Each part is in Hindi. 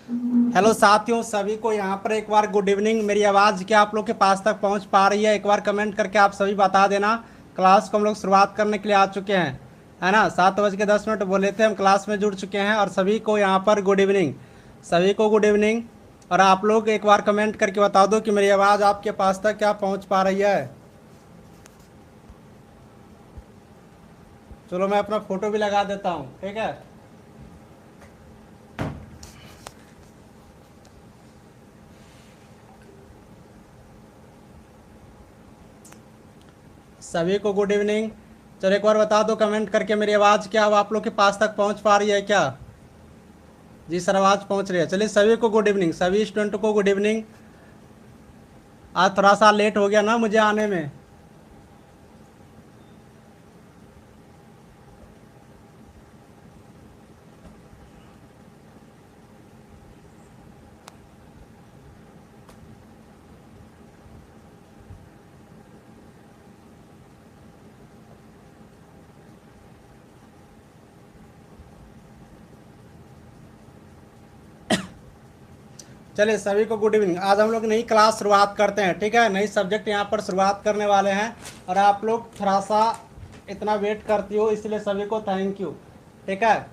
हेलो साथियों, सभी को यहाँ पर एक बार गुड इवनिंग। मेरी आवाज़ क्या आप लोग के पास तक पहुँच पा रही है? एक बार कमेंट करके आप सभी बता देना। क्लास को हम लोग शुरुआत करने के लिए आ चुके हैं, है ना। 7:10 बोले थे, हम क्लास में जुड़ चुके हैं और सभी को यहाँ पर गुड इवनिंग। सभी को गुड इवनिंग। और आप लोग एक बार कमेंट करके बता दो कि मेरी आवाज़ आपके पास तक क्या पहुँच पा रही है। चलो मैं अपना फ़ोटो भी लगा देता हूँ, ठीक है। सभी को गुड इवनिंग। चलो एक बार बता दो कमेंट करके, मेरी आवाज़ क्या अब आप लोग के पास तक पहुंच पा रही है क्या? जी सर, आवाज़ पहुंच रही है। चलिए सभी को गुड इवनिंग, सभी स्टूडेंट को गुड इवनिंग। आज थोड़ा सा लेट हो गया ना मुझे आने में। चलिए सभी को गुड इवनिंग। आज हम लोग नई क्लास शुरुआत करते हैं, ठीक है। नई सब्जेक्ट यहाँ पर शुरुआत करने वाले हैं और आप लोग थोड़ा सा इतना वेट करती हो, इसलिए सभी को थैंक यू, ठीक है।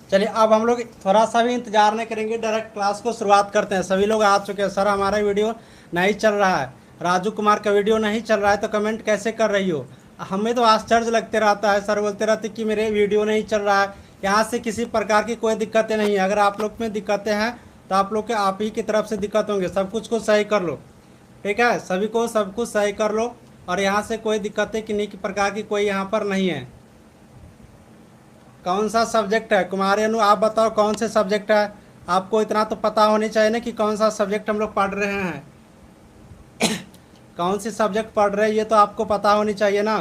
चलिए अब हम लोग थोड़ा सा भी इंतजार नहीं करेंगे, डायरेक्ट क्लास को शुरुआत करते हैं। सभी लोग आ चुके हैं। सर हमारा वीडियो नहीं चल रहा है, राजू कुमार का वीडियो नहीं चल रहा है, तो कमेंट कैसे कर रही हो? हमें तो आश्चर्य लगते रहता है, सर बोलते रहते कि मेरे वीडियो नहीं चल रहा है। यहाँ से किसी प्रकार की कोई दिक्कतें नहीं है। अगर आप लोग में दिक्कतें हैं तो आप लोग के आप ही की तरफ से दिक्कत होंगे। सब कुछ को सही कर लो, ठीक है। सभी को सब कुछ सही कर लो और यहाँ से कोई दिक्कतें किन्हीं की प्रकार की कोई यहाँ पर नहीं है। कौन सा सब्जेक्ट है कुमारी अनु, आप बताओ कौन से सब्जेक्ट है? आपको इतना तो पता होनी चाहिए ना कि कौन सा सब्जेक्ट हम लोग पढ़ रहे हैं। कौन सी सब्जेक्ट पढ़ रहे हैं ये तो आपको पता होनी चाहिए ना।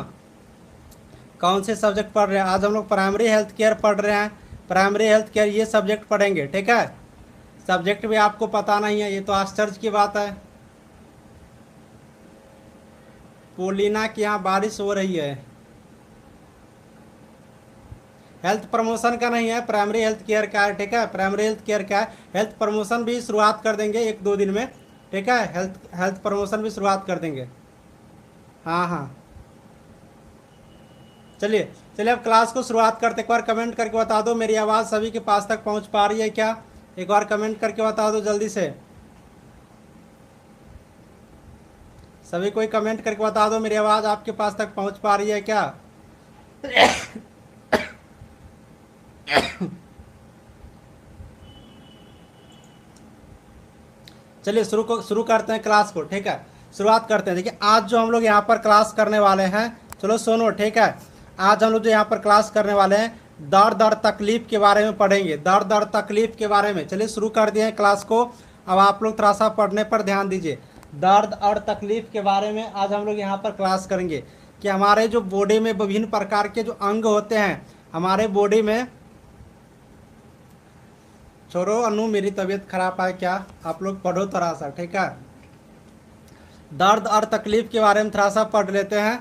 कौन से सब्जेक्ट पढ़ रहे हैं? आज हम लोग प्राइमरी हेल्थ केयर पढ़ रहे हैं। प्राइमरी हेल्थ केयर ये सब्जेक्ट पढ़ेंगे, ठीक है। सब्जेक्ट भी आपको पता नहीं है, ये तो आश्चर्य की बात है। पोलिना के यहाँ बारिश हो रही है। हेल्थ प्रमोशन का नहीं है, प्राइमरी हेल्थ केयर का है, ठीक है। प्राइमरी हेल्थ केयर का है। हेल्थ प्रमोशन भी शुरुआत कर देंगे 1-2 दिन में, ठीक है। हेल्थ प्रमोशन भी शुरुआत कर देंगे। हाँ हाँ, चलिए चलिए अब क्लास को शुरुआत करते। एक बार कमेंट करके बता दो मेरी आवाज़ सभी के पास तक पहुंच पा रही है क्या? एक बार कमेंट करके बता दो जल्दी से। सभी कोई कमेंट करके बता दो मेरी आवाज़ आपके पास तक पहुंच पा रही है क्या? चलिए शुरू करते हैं क्लास को, ठीक है। शुरुआत करते हैं। देखिए आज जो हम लोग यहाँ पर क्लास करने वाले हैं, चलो सुनो, ठीक है। आज हम लोग जो यहाँ पर क्लास करने वाले हैं दर्द और तकलीफ के बारे में पढ़ेंगे। दर्द और तकलीफ के बारे में चलिए शुरू कर दिए हैं क्लास को। अब आप लोग थोड़ा सा पढ़ने पर ध्यान दीजिए। दर्द और तकलीफ के बारे में आज हम लोग यहाँ पर क्लास करेंगे कि हमारे जो बॉडी में विभिन्न प्रकार के जो अंग होते हैं हमारे बॉडी में। छोड़ो अनु, मेरी तबीयत खराब है क्या, आप लोग पढ़ो थोड़ा सा, ठीक है। दर्द और तकलीफ के बारे में थोड़ा सा पढ़ लेते हैं,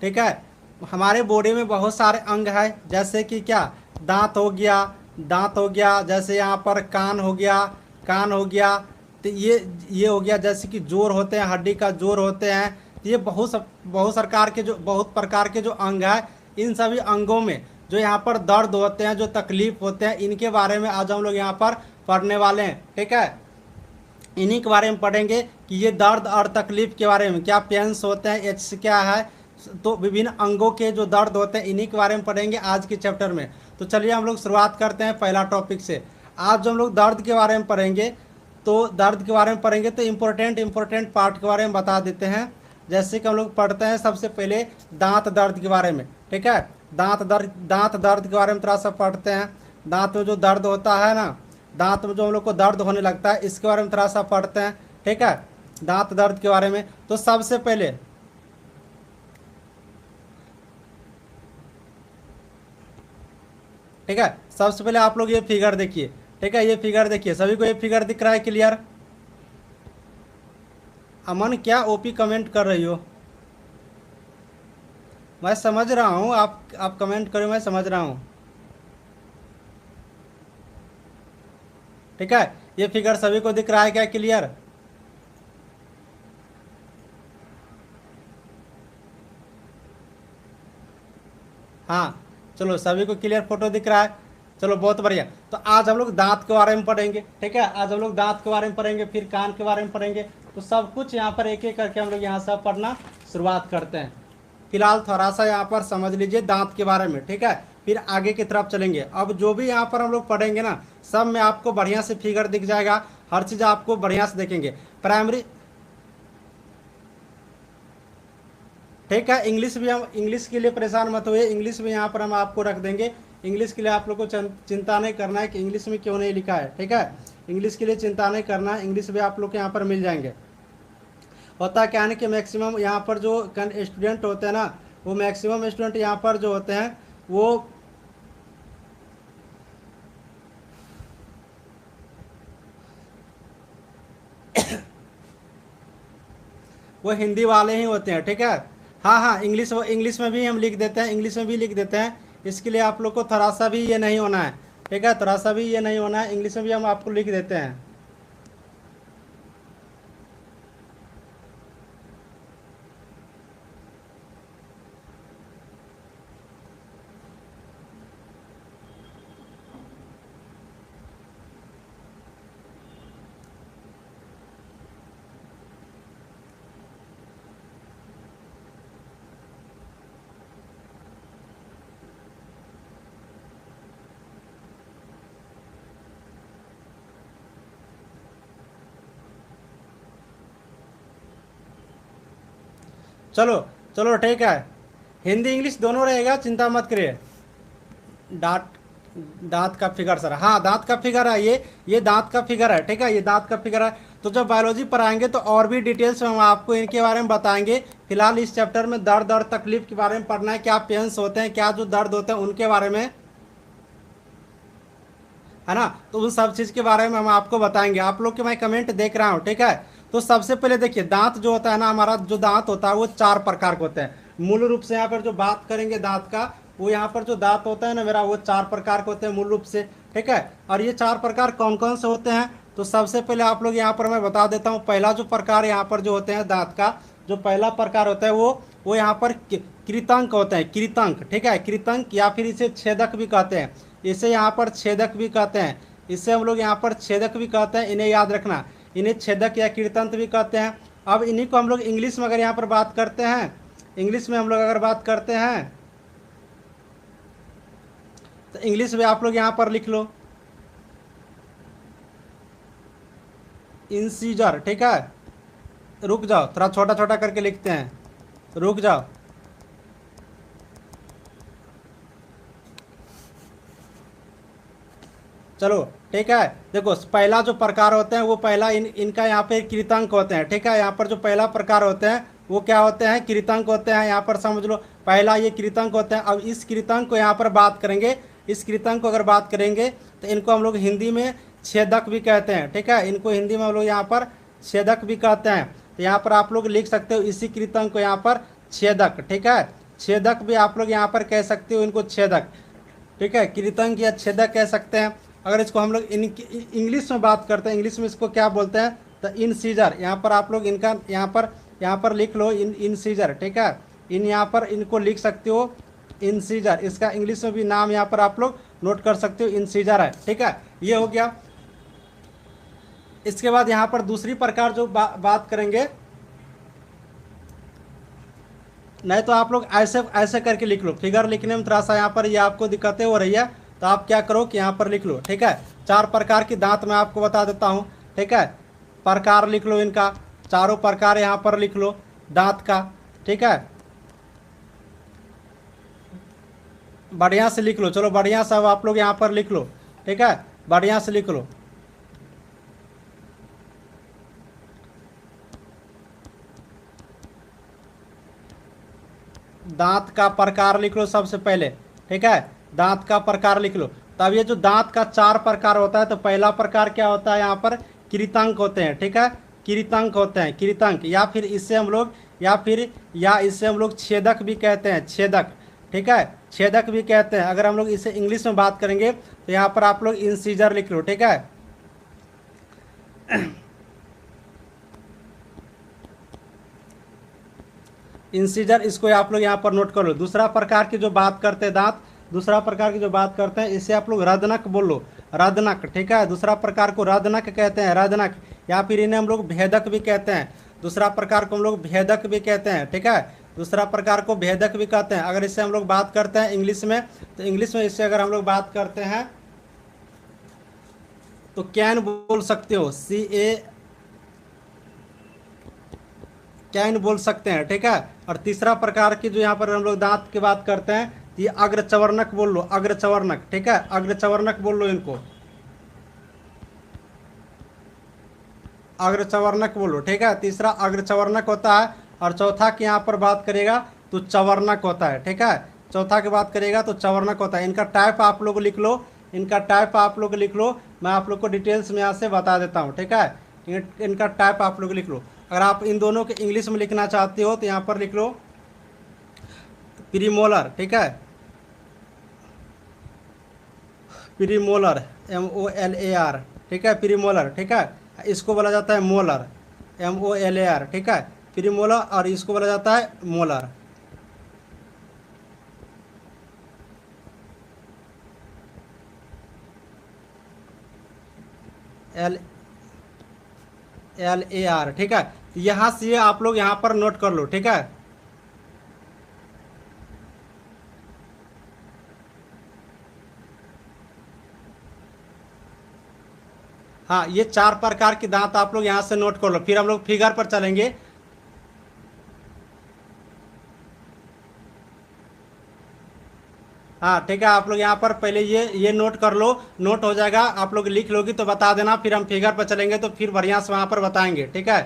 ठीक है। हमारे बॉडी में बहुत सारे अंग हैं, जैसे कि क्या, दांत हो गया, दांत हो गया, जैसे यहाँ पर कान हो गया, कान हो गया, तो ये हो गया। जैसे कि जोड़ होते हैं, हड्डी का जोड़ होते हैं। तो ये बहुत प्रकार के जो अंग हैं, इन सभी अंगों में जो यहाँ पर दर्द होते हैं, जो तकलीफ होते हैं, इनके बारे में आज हम लोग यहाँ पर पढ़ने वाले हैं, ठीक है। इन्हीं के बारे में पढ़ेंगे कि ये दर्द और तकलीफ के बारे में, क्या पेन्स होते हैं, एच क्या है, तो विभिन्न अंगों के जो दर्द होते हैं इन्हीं के बारे में पढ़ेंगे आज के चैप्टर में। तो चलिए हम लोग शुरुआत करते हैं पहला टॉपिक से। आज जो हम लोग दर्द के बारे में पढ़ेंगे, तो दर्द के बारे में पढ़ेंगे तो इम्पोर्टेंट पार्ट के बारे में बता देते हैं। जैसे कि हम लोग पढ़ते हैं सबसे पहले दांत दर्द के बारे में, ठीक है। दांत दर्द के बारे में थोड़ा सा पढ़ते हैं। दांत में जो दर्द होता है ना, दांत में जो हम लोग को दर्द होने लगता है, इसके बारे में थोड़ा सा पढ़ते हैं। ठीक है, दांत दर्द के बारे में। तो सबसे पहले ठीक है, सबसे पहले आप लोग ये फिगर देखिए। ठीक है, ये फिगर देखिए, सभी को ये फिगर दिख रहा है क्लियर? अमन क्या ओपी कमेंट कर रही हो? मैं समझ रहा हूँ, आप कमेंट करो, मैं समझ रहा हूँ। ठीक है, ये फिगर सभी को दिख रहा है क्या क्लियर? हाँ, चलो सभी को क्लियर फोटो दिख रहा है। चलो बहुत बढ़िया। तो आज हम लोग दांत के बारे में पढ़ेंगे। ठीक है, आज हम लोग दांत के बारे में पढ़ेंगे, फिर कान के बारे में पढ़ेंगे। तो सब कुछ यहाँ पर एक एक करके हम लोग यहाँ से पढ़ना शुरुआत करते हैं। फिलहाल थोड़ा सा यहाँ पर समझ लीजिए दांत के बारे में। ठीक है, फिर आगे की तरफ चलेंगे। अब जो भी यहाँ पर हम लोग पढ़ेंगे ना, सब में आपको बढ़िया से फिगर दिख जाएगा, हर चीज़ आपको बढ़िया से देखेंगे। प्राइमरी, ठीक है, इंग्लिश भी, हम इंग्लिश के लिए परेशान मत हुए, इंग्लिश भी यहाँ पर हम आपको रख देंगे। इंग्लिश के लिए आप लोग को चिंता नहीं करना है कि इंग्लिश में क्यों नहीं लिखा है। ठीक है, इंग्लिश के लिए चिंता नहीं करना है, इंग्लिश भी आप लोग के यहाँ पर मिल जाएंगे। होता क्या है कि मैक्सिमम यहाँ पर जो स्टूडेंट होते हैं ना, वो मैक्सिमम स्टूडेंट यहाँ पर जो होते हैं वो हिंदी वाले ही होते हैं। ठीक है, हाँ हाँ, इंग्लिश में भी हम लिख देते हैं, इंग्लिश में भी लिख देते हैं। इसके लिए आप लोग को थोड़ा सा भी ये नहीं होना है। ठीक है, थोड़ा सा भी ये नहीं होना है, इंग्लिश में भी हम आपको लिख देते हैं। चलो चलो ठीक है, हिंदी इंग्लिश दोनों रहेगा, चिंता मत करिए। दांत दांत का फिगर सर, हाँ दांत का फिगर है, ये दांत का फिगर है। ठीक है, ये दांत का फिगर है। तो जब बायोलॉजी पढ़ाएंगे तो और भी डिटेल्स में हम आपको इनके बारे में बताएंगे। फिलहाल इस चैप्टर में दर्द और तकलीफ के बारे में पढ़ना है, क्या पेन्स होते हैं, क्या जो दर्द होते हैं उनके बारे में, है ना। तो उन सब चीज़ के बारे में हम आपको बताएंगे। आप लोग के मैं कमेंट देख रहा हूँ। ठीक है, तो सबसे पहले देखिए, दांत जो होता है ना, हमारा जो दांत होता है वो 4 प्रकार के होते हैं। मूल रूप से यहाँ पर जो बात करेंगे दांत का, वो यहाँ पर जो दांत होता है ना मेरा, वो 4 प्रकार के होते हैं मूल रूप से। ठीक है, और ये 4 प्रकार कौन कौन से होते हैं, तो सबसे पहले आप लोग यहाँ पर मैं बता देता हूँ। पहला जो प्रकार यहाँ पर जो होते हैं दांत का, जो पहला प्रकार होता है वो यहाँ पर कृतंक होते हैं, कृतंक। ठीक है, कृतंक, या फिर इसे छेदक भी कहते हैं, इसे यहाँ पर छेदक भी कहते हैं, इसे हम लोग यहाँ पर छेदक भी कहते हैं। इन्हें याद रखना, इन्हें छेदक या कृतंत भी कहते हैं। अब इन्हीं को हम लोग इंग्लिश में अगर यहाँ पर बात करते हैं, इंग्लिश में हम लोग अगर बात करते हैं तो इंग्लिश में आप लोग यहाँ पर लिख लो इंसीजर। ठीक है, रुक जाओ, थोड़ा छोटा छोटा करके लिखते हैं, रुक जाओ। चलो ठीक है, देखो पहला जो प्रकार होते हैं वो पहला इनका यहाँ पे कृतंक होते हैं। ठीक है, यहाँ पर जो पहला प्रकार होते हैं वो क्या होते हैं, कृतंक होते हैं। यहाँ पर समझ लो, पहला ये कृतंक होते हैं। अब इस कृतंक को यहाँ पर बात करेंगे, इस कृतंक को अगर बात करेंगे तो इनको हम लोग हिंदी में छेदक भी कहते हैं। ठीक है, इनको हिंदी में हम लोग यहाँ पर छेदक भी कहते हैं। तो यहाँ पर आप लोग लिख सकते हो इसी कृतंक को यहाँ पर छेदक। ठीक है, छेदक भी आप लोग यहाँ पर कह सकते हो इनको छेदक। ठीक है, कृतंक या छेदक कह सकते हैं। अगर इसको हम लोग इंग्लिश में बात करते हैं, इंग्लिश में इसको क्या बोलते हैं, तो इनसीजर। यहाँ पर आप लोग इनका यहाँ पर लिख लो इनसीजर। ठीक है, यहाँ पर इनको लिख सकते हो इनसीजर, इसका इंग्लिश में भी नाम यहाँ पर आप लोग नोट कर सकते हो, इनसीजर है। ठीक है, ये हो गया। इसके बाद यहाँ पर दूसरी प्रकार जो बात करेंगे, नहीं तो आप लोग ऐसे ऐसे करके लिख लो, फिगर लिखने में थोड़ा सा यहाँ पर ये आपको दिक्कतें हो रही है, तो आप क्या करो कि यहाँ पर लिख लो। ठीक है, 4 प्रकार की दांत मैं आपको बता देता हूँ। ठीक है, प्रकार लिख लो इनका, चारों प्रकार यहाँ पर लिख लो दांत का। ठीक है, बढ़िया से लिख लो, चलो बढ़िया से अब आप लोग यहाँ पर लिख लो, ठीक है, बढ़िया से लिख लो। दांत का प्रकार लिख लो सबसे पहले, ठीक है, दांत का प्रकार लिख लो। तब ये जो दांत का 4 प्रकार होता है, तो पहला प्रकार क्या होता है, यहाँ पर कृतंक होते हैं, ठीक है, कृतंक होते हैं, कृतंक, या फिर इससे हम लोग या इससे हम लोग छेदक भी कहते हैं, छेदक, ठीक है, छेदक भी कहते हैं। अगर हम लोग इसे इंग्लिश में बात करेंगे तो यहाँ पर आप लोग इंसीजर लिख लो, ठीक है। इंसीजर, इसको आप लोग यहाँ पर नोट कर लो। दूसरा प्रकार की जो बात करते हैं दांत, दूसरा प्रकार की जो बात करते हैं, इसे आप लोग रदनक बोल लो, रदनक, ठीक है। दूसरा प्रकार को रदनक कहते हैं, रदनक, या फिर इन्हें हम लोग भेदक भी कहते हैं। दूसरा प्रकार को हम लोग भेदक भी कहते हैं, ठीक है, दूसरा प्रकार को भेदक भी कहते हैं। अगर इससे हम लोग बात करते हैं इंग्लिश में, तो इंग्लिश में इससे अगर हम लोग बात करते हैं तो कैन बोल सकते हो, कैन बोल सकते हैं, ठीक है। और तीसरा प्रकार की जो यहाँ पर हम लोग दांत की बात करते हैं, ये अग्रचवर्णक बोल लो, अग्रचवर्णक, ठीक है, अग्रचवर्णक बोल लो इनको, अग्रचवर्णक बोलो, ठीक है। तीसरा अग्रचवर्णक होता है। और चौथा की यहाँ पर बात करेगा तो चवर्णक होता है, ठीक है, चौथा की बात करेगा तो चवर्णक होता है। इनका टाइप आप लोग लिख लो, इनका टाइप आप लोग लिख लो, मैं आप लोग को डिटेल्स में यहाँ से बता देता हूँ, ठीक है। इनका टाइप आप लोग लिख लो। अगर आप इन दोनों के इंग्लिश में लिखना चाहते हो तो यहाँ पर लिख लो प्रीमोलर, ठीक है, प्रीमोलर, MOLAR, ठीक है, प्रीमोलर, ठीक है। इसको बोला जाता है मोलर, MOLAR, ठीक है, प्रीमोलर। और इसको बोला जाता है मोलर। LAR, ठीक है। यहाँ से आप लोग यहाँ पर नोट कर लो, ठीक है। हाँ, ये 4 प्रकार के दांत आप लोग यहाँ से नोट कर लो। फिर हम लोग फिगर पर चलेंगे। हाँ, ठीक है, आप लोग यहाँ पर पहले ये नोट कर लो, नोट हो जाएगा, आप लोग लिख लोगी तो बता देना, फिर हम फिगर पर चलेंगे तो फिर बढ़िया से वहाँ पर बताएंगे, ठीक है।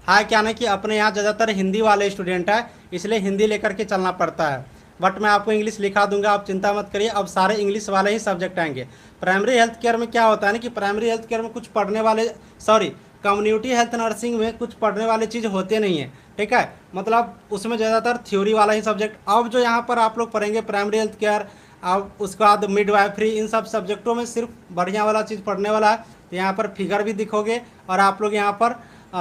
हाँ, क्या ना कि अपने यहाँ ज़्यादातर हिंदी वाले स्टूडेंट है, इसलिए हिंदी लेकर के चलना पड़ता है। बट मैं आपको इंग्लिश लिखा दूंगा, आप चिंता मत करिए। अब सारे इंग्लिश वाले ही सब्जेक्ट आएंगे। प्राइमरी हेल्थ केयर में क्या होता है ना कि प्राइमरी हेल्थ केयर में कुछ पढ़ने वाले, सॉरी, कम्युनिटी हेल्थ नर्सिंग में कुछ पढ़ने वाले चीज़ होते नहीं है, ठीक है, मतलब उसमें ज़्यादातर थ्योरी वाला ही सब्जेक्ट। अब जो यहाँ पर आप लोग पढ़ेंगे प्राइमरी हेल्थ केयर, अब उसके बाद मिडवाइफरी, इन सब सब्जेक्टों में सिर्फ बढ़िया वाला चीज़ पढ़ने वाला है। तो यहाँ पर फिगर भी दिखोगे और आप लोग यहाँ पर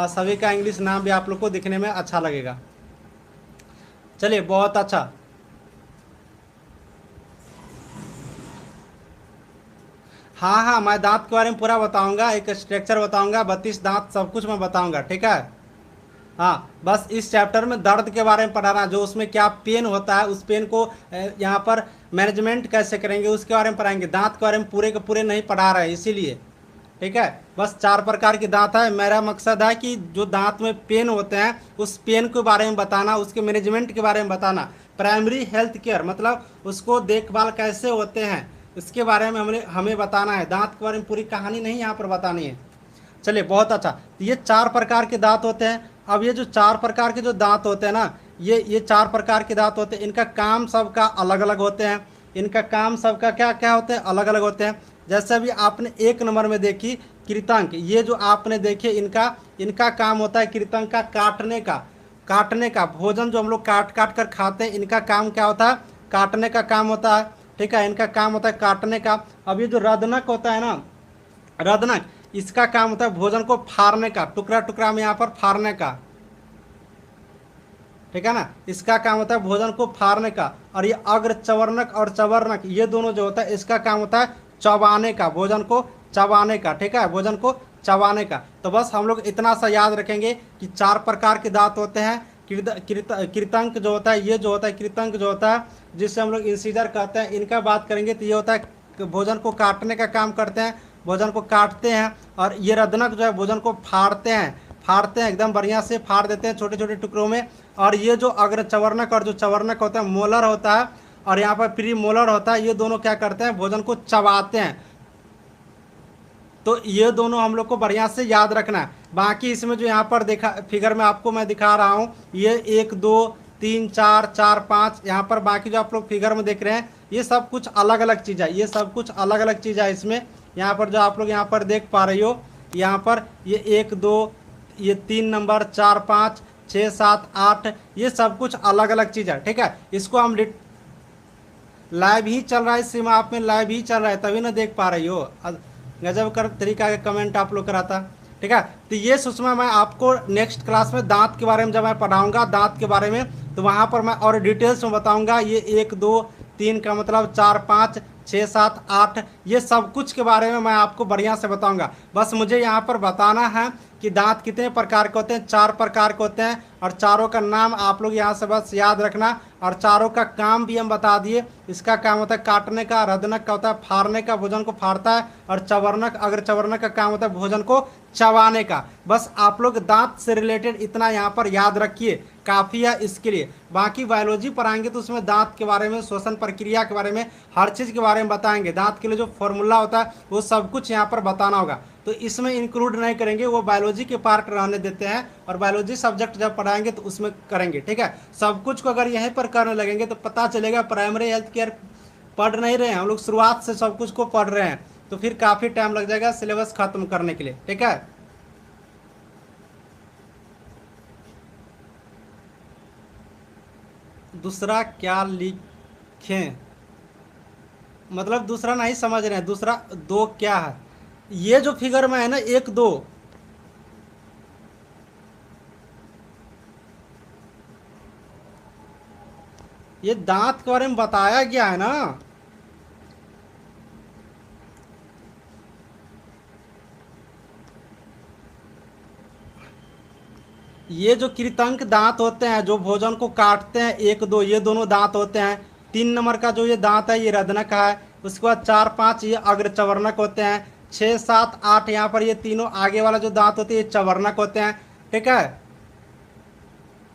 सभी का इंग्लिश नाम भी आप लोग को दिखने में अच्छा लगेगा। चलिए, बहुत अच्छा। हाँ हाँ, मैं दांत के बारे में पूरा बताऊंगा, एक स्ट्रक्चर बताऊंगा, 32 दांत, सब कुछ मैं बताऊंगा, ठीक है। हाँ, बस इस चैप्टर में दर्द के बारे में पढ़ाना, जो उसमें क्या पेन होता है, उस पेन को यहाँ पर मैनेजमेंट कैसे करेंगे उसके बारे में पढ़ाएंगे। दांत के बारे में पूरे के पूरे नहीं पढ़ा रहे हैं, इसीलिए, ठीक है। बस 4 प्रकार के दांत है। मेरा मकसद है कि जो दांत में पेन होते हैं उस पेन के बारे में बताना, उसके मैनेजमेंट के बारे में बताना। प्राइमरी हेल्थ केयर मतलब उसको देखभाल कैसे होते हैं इसके बारे में हमें बताना है। दांत के बारे में पूरी कहानी नहीं यहाँ पर बतानी है। चलिए, बहुत अच्छा। तो ये 4 प्रकार के दांत होते हैं। अब ये जो 4 प्रकार के जो दांत होते हैं ना, ये 4 प्रकार के दांत होते हैं। इनका काम सबका अलग अलग होते हैं। इनका काम सबका क्या क्या होते हैं, अलग अलग होते हैं। जैसे अभी आपने 1 नंबर में देखी कृतंक, ये जो आपने देखे, इनका काम होता है कृतंक का काटने का भोजन जो हम लोग काट कर खाते हैं, इनका काम क्या होता है, काटने का काम होता है, ठीक है। इनका काम होता है काटने का। अब ये जो रदनक होता है ना, रदनक, इसका काम होता है भोजन को फाड़ने का, टुकड़ा टुकड़ा में यहाँ पर फाड़ने का, ठीक है ना। इसका काम होता है भोजन को फाड़ने का। और ये अग्रचवर्णक और चवर्णक, ये दोनों जो होता है, इसका काम होता है चबाने का, भोजन को चबाने का, ठीक है, भोजन को चबाने का। तो बस हम लोग इतना सा याद रखेंगे कि 4 प्रकार के दांत होते हैं। कृतंक जो होता है, ये जो होता है कृतंक जो होता है, जिससे हम लोग इंसीजर कहते हैं, इनका बात करेंगे तो ये होता है भोजन को काटने का काम करते हैं, भोजन को काटते हैं। और ये रदनक जो है भोजन को फाड़ते हैं, एकदम बढ़िया से फाड़ देते हैं छोटे छोटे टुकड़ों में। और ये जो अग्रचवर्णक और जो चवर्णक होता है, मोलर होता है, और यहाँ पर प्री मोलर होता है, ये दोनों क्या करते हैं, भोजन को चबाते हैं। तो ये दोनों हम लोग को बढ़िया से याद रखना है। बाकी इसमें जो यहाँ पर देखा फिगर में आपको मैं दिखा रहा हूँ, ये 1 2 3 4 4 5, यहाँ पर बाकी जो आप लोग फिगर में देख रहे हैं ये सब कुछ अलग अलग चीज़ है, ये सब कुछ अलग अलग चीज़ है इसमें। यहाँ पर जो आप लोग यहाँ पर देख पा रही हो, यहाँ पर ये 1 2, ये 3 नंबर, 4 5 6 7 8, ये सब कुछ अलग अलग चीज़ है। ठीक है, इसको हम लाइव ही चल रहा है, इस सीमा आप में लाइव ही चल रहा है, तभी ना देख पा रही हो। गजब कर तरीका का कमेंट आप लोग कराता। ठीक है, तो ये सुषमा मैं आपको नेक्स्ट क्लास में दांत के बारे में जब मैं पढ़ाऊंगा दांत के बारे में, तो वहाँ पर मैं और डिटेल्स में बताऊंगा। ये 1 2 3 का मतलब 4 5 6 7 8, ये सब कुछ के बारे में मैं आपको बढ़िया से बताऊंगा। बस मुझे यहाँ पर बताना है कि दांत कितने प्रकार के होते हैं। 4 प्रकार के होते हैं, और चारों का नाम आप लोग यहाँ से बस याद रखना। और चारों का काम भी हम बता दिए। इसका काम होता है काटने का, रदनक का होता है फाड़ने का, भोजन को फाड़ता है, और चवर्णक अगर चवर्णक का काम होता है भोजन को चबाने का। बस आप लोग दांत से रिलेटेड इतना यहाँ पर याद रखिए, काफ़ी है इसके लिए। बाकी बायोलॉजी पढ़ाएंगे तो उसमें दांत के बारे में, श्वसन प्रक्रिया के बारे में, हर चीज़ के बारे में बताएंगे। दांत के लिए जो फॉर्मूला होता है वो सब कुछ यहाँ पर बताना होगा, तो इसमें इंक्लूड नहीं करेंगे, वो बायोलॉजी के पार्ट रहने देते हैं। और बायोलॉजी सब्जेक्ट जब पढ़ाएंगे तो उसमें करेंगे। ठीक है, सब कुछ को अगर यहीं पर करने लगेंगे तो पता चलेगा प्राइमरी हेल्थ केयर पढ़ नहीं रहे हैं हम लोग, शुरुआत से सब कुछ को पढ़ रहे हैं, तो फिर काफ़ी टाइम लग जाएगा सिलेबस खत्म करने के लिए। ठीक है, दूसरा क्या लिखें, मतलब दूसरा नहीं समझ रहे हैं, दूसरा 2 क्या है। ये जो फिगर में है ना 1 2, ये दांत के बारे में बताया गया है ना। ये जो कृतंक दांत होते हैं जो भोजन को काटते हैं 1 2, ये दोनों दांत होते हैं। 3 नंबर का जो ये दांत है ये रदनक है। उसके बाद 4 5 ये अग्रचवर्णक होते हैं। 6 7 8 यहाँ पर ये तीनों आगे वाला जो दांत होते हैं ये चवर्णक होते हैं। ठीक है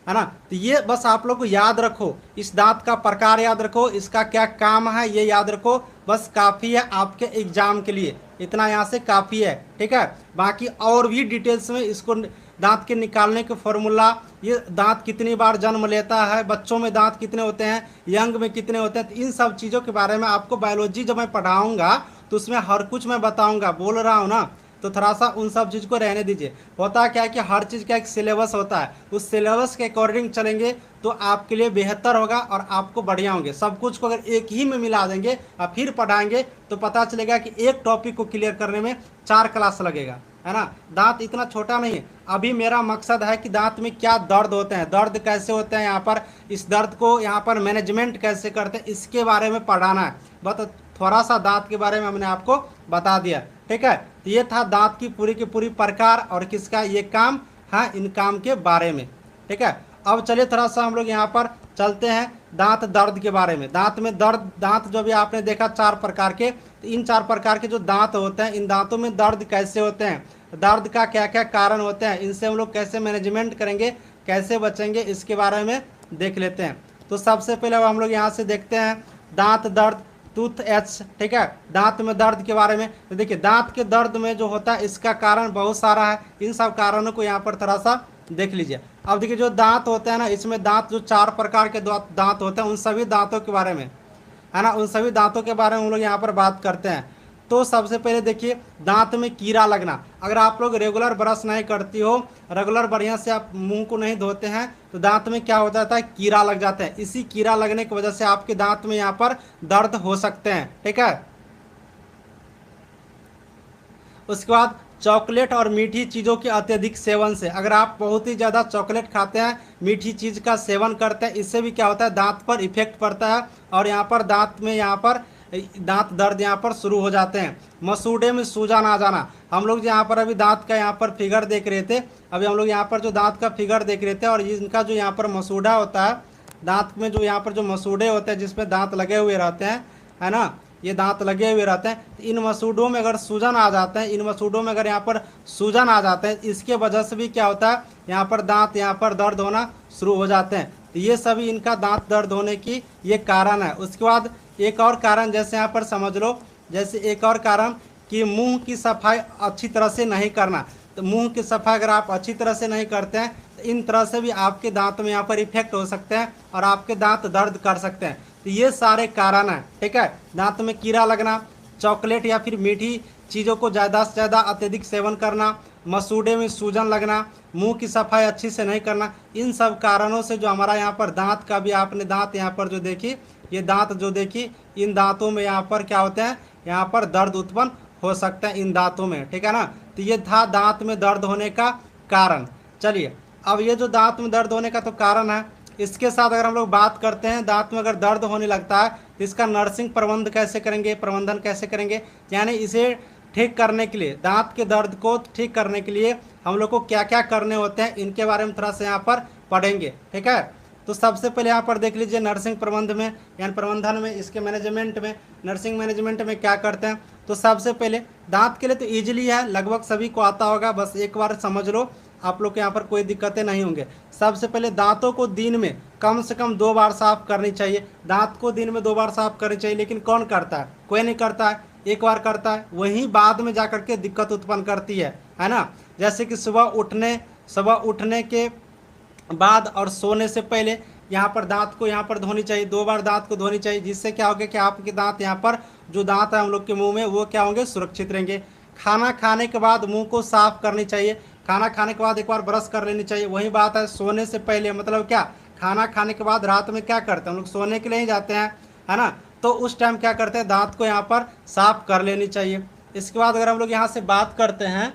ना। तो ये बस आप लोग को याद रखो, इस दांत का प्रकार याद रखो, इसका क्या काम है ये याद रखो, बस काफ़ी है आपके एग्जाम के लिए, इतना यहाँ से काफ़ी है। ठीक है, बाकी और भी डिटेल्स में इसको दांत के निकालने के फॉर्मूला, ये दांत कितनी बार जन्म लेता है, बच्चों में दांत कितने होते हैं, यंग में कितने होते हैं, तो इन सब चीज़ों के बारे में आपको बायोलॉजी जब मैं पढ़ाऊँगा तो उसमें हर कुछ मैं बताऊँगा। बोल रहा हूँ ना, तो थोड़ा सा उन सब चीज़ को रहने दीजिए। होता क्या है कि हर चीज़ का एक सिलेबस होता है, उस सिलेबस के अकॉर्डिंग चलेंगे तो आपके लिए बेहतर होगा और आपको बढ़िया होंगे। सब कुछ को अगर एक ही में मिला देंगे और फिर पढ़ाएंगे तो पता चलेगा कि एक टॉपिक को क्लियर करने में 4 क्लास लगेगा, है ना। दांत इतना छोटा नहीं है। अभी मेरा मकसद है कि दांत में क्या दर्द होते हैं, दर्द कैसे होते हैं, यहाँ पर इस दर्द को यहाँ पर मैनेजमेंट कैसे करते हैं, इसके बारे में पढ़ाना है। बस थोड़ा सा दांत के बारे में हमने आपको बता दिया। ठीक है, तो ये था दांत की पूरी प्रकार और किसका ये काम है, इन काम के बारे में। ठीक है, अब चलिए थोड़ा सा हम लोग यहाँ पर चलते हैं दांत दर्द के बारे में। दांत में दर्द, दांत जो भी आपने देखा 4 प्रकार के, तो इन 4 प्रकार के जो दांत होते हैं, इन दांतों में दर्द कैसे होते हैं, दर्द का क्या क्या कारण होते हैं, इनसे हम लोग कैसे मैनेजमेंट करेंगे, कैसे बचेंगे, इसके बारे में देख लेते हैं। तो सबसे पहले हम लोग यहाँ से देखते हैं दांत दर्द, टूथ एच। ठीक है, दांत में दर्द के बारे में। तो देखिए दांत के दर्द में जो होता है इसका कारण बहुत सारा है, इन सब कारणों को यहाँ पर थोड़ा सा देख लीजिए। अब देखिए जो दांत होते हैं ना, इसमें दांत जो 4 प्रकार के दांत होते हैं, उन सभी दांतों के बारे में, है ना, उन सभी दांतों के बारे में हम लोग यहाँ पर बात करते हैं। तो सबसे पहले देखिए दांत में कीड़ा लगना। अगर आप लोग रेगुलर ब्रश नहीं करती हो, रेगुलर बढ़िया से आप मुंह को नहीं धोते हैं, तो दांत में क्या हो जाता है, कीड़ा लग जाता है। इसी कीड़ा लगने की वजह से आपके दांत में यहाँ पर दर्द हो सकते हैं। ठीक है, उसके बाद चॉकलेट और मीठी चीज़ों के अत्यधिक सेवन से, अगर आप बहुत ही ज़्यादा चॉकलेट खाते हैं, मीठी चीज़ का सेवन करते हैं, इससे भी क्या होता है, दांत पर इफेक्ट पड़ता है और यहाँ पर दांत में यहाँ पर दांत दर्द यहाँ पर शुरू हो जाते हैं। मसूड़े में सूजन आ जाना। हम लोग यहाँ पर अभी दांत का यहाँ पर फिगर देख रहे थे, अभी हम लोग यहाँ पर जो दांत का फिगर देख रहे थे, और इनका जो यहाँ पर मसूड़ा होता है, दांत में जो यहाँ पर जो मसूड़े होते हैं जिसमें दांत लगे हुए रहते हैं, है ना, ये दांत लगे हुए रहते हैं, तो इन मसूड़ों में अगर सूजन आ जाते हैं, इन मसूड़ों में अगर यहाँ पर सूजन आ जाते हैं, इसके वजह से भी क्या होता है, यहाँ पर दांत यहाँ पर दर्द होना शुरू हो जाते हैं। तो ये सभी इनका दांत दर्द होने की ये कारण है। उसके बाद एक और कारण जैसे यहाँ पर समझ लो, जैसे एक और कारण कि मुंह की सफाई अच्छी तरह से नहीं करना। तो मुंह की सफाई अगर आप अच्छी तरह से नहीं करते हैं तो इन तरह से भी आपके दांत में यहाँ पर इफेक्ट हो सकते हैं और आपके दांत दर्द कर सकते हैं। तो ये सारे कारण हैं, ठीक है। दांत में कीड़ा लगना, चॉकलेट या फिर मीठी चीज़ों को ज़्यादा से ज़्यादा अत्यधिक सेवन करना, मसूड़े में सूजन लगना, मुंह की सफाई अच्छी से नहीं करना, इन सब कारणों से जो हमारा यहाँ पर दांत का भी आपने दांत यहाँ पर जो देखी, ये दांत जो देखी, इन दांतों में यहाँ पर क्या होते हैं, यहाँ पर दर्द उत्पन्न हो सकता है इन दांतों में, ठीक है ना। तो ये था दांत में दर्द होने का कारण। चलिए अब ये जो दांत में दर्द होने का तो कारण है, इसके साथ अगर हम लोग बात करते हैं दांत में अगर दर्द होने लगता है तो इसका नर्सिंग प्रबंध कैसे करेंगे, प्रबंधन कैसे करेंगे, यानी इसे ठीक करने के लिए, दांत के दर्द को ठीक करने के लिए हम लोग को क्या क्या करने होते हैं, इनके बारे में थोड़ा सा यहाँ पर पढ़ेंगे, ठीक है। तो सबसे पहले यहाँ पर देख लीजिए नर्सिंग प्रबंध में यानी प्रबंधन में, इसके मैनेजमेंट में, नर्सिंग मैनेजमेंट में क्या करते हैं। तो सबसे पहले दांत के लिए तो ईजिली है, लगभग सभी को आता होगा, बस एक बार समझ लो, आप लोग के यहाँ पर कोई दिक्कतें नहीं होंगे। सबसे पहले दांतों को दिन में कम से कम 2 बार साफ करनी चाहिए। दांत को दिन में 2 बार साफ करनी चाहिए, लेकिन कौन करता है, कोई नहीं करता है, एक बार करता है, वहीं बाद में जाकर के दिक्कत उत्पन्न करती है ना। जैसे कि सुबह उठने के बाद और सोने से पहले यहाँ पर दांत को यहाँ पर धोनी चाहिए, 2 बार दांत को धोनी चाहिए, जिससे क्या होगा कि आपके दांत यहाँ पर जो दांत है हम लोग के मुंह में वो क्या होंगे, सुरक्षित रहेंगे। खाना खाने के बाद मुंह को साफ करनी चाहिए, खाना खाने के बाद एक बार ब्रश कर लेनी चाहिए। वही बात है सोने से पहले, मतलब क्या, खाना खाने के बाद रात में क्या करते हैं हम लोग, सोने के लिए ही जाते हैं, है ना। तो उस टाइम क्या करते हैं, दांत को यहाँ पर साफ कर लेनी चाहिए। इसके बाद अगर हम लोग यहाँ से बात करते हैं,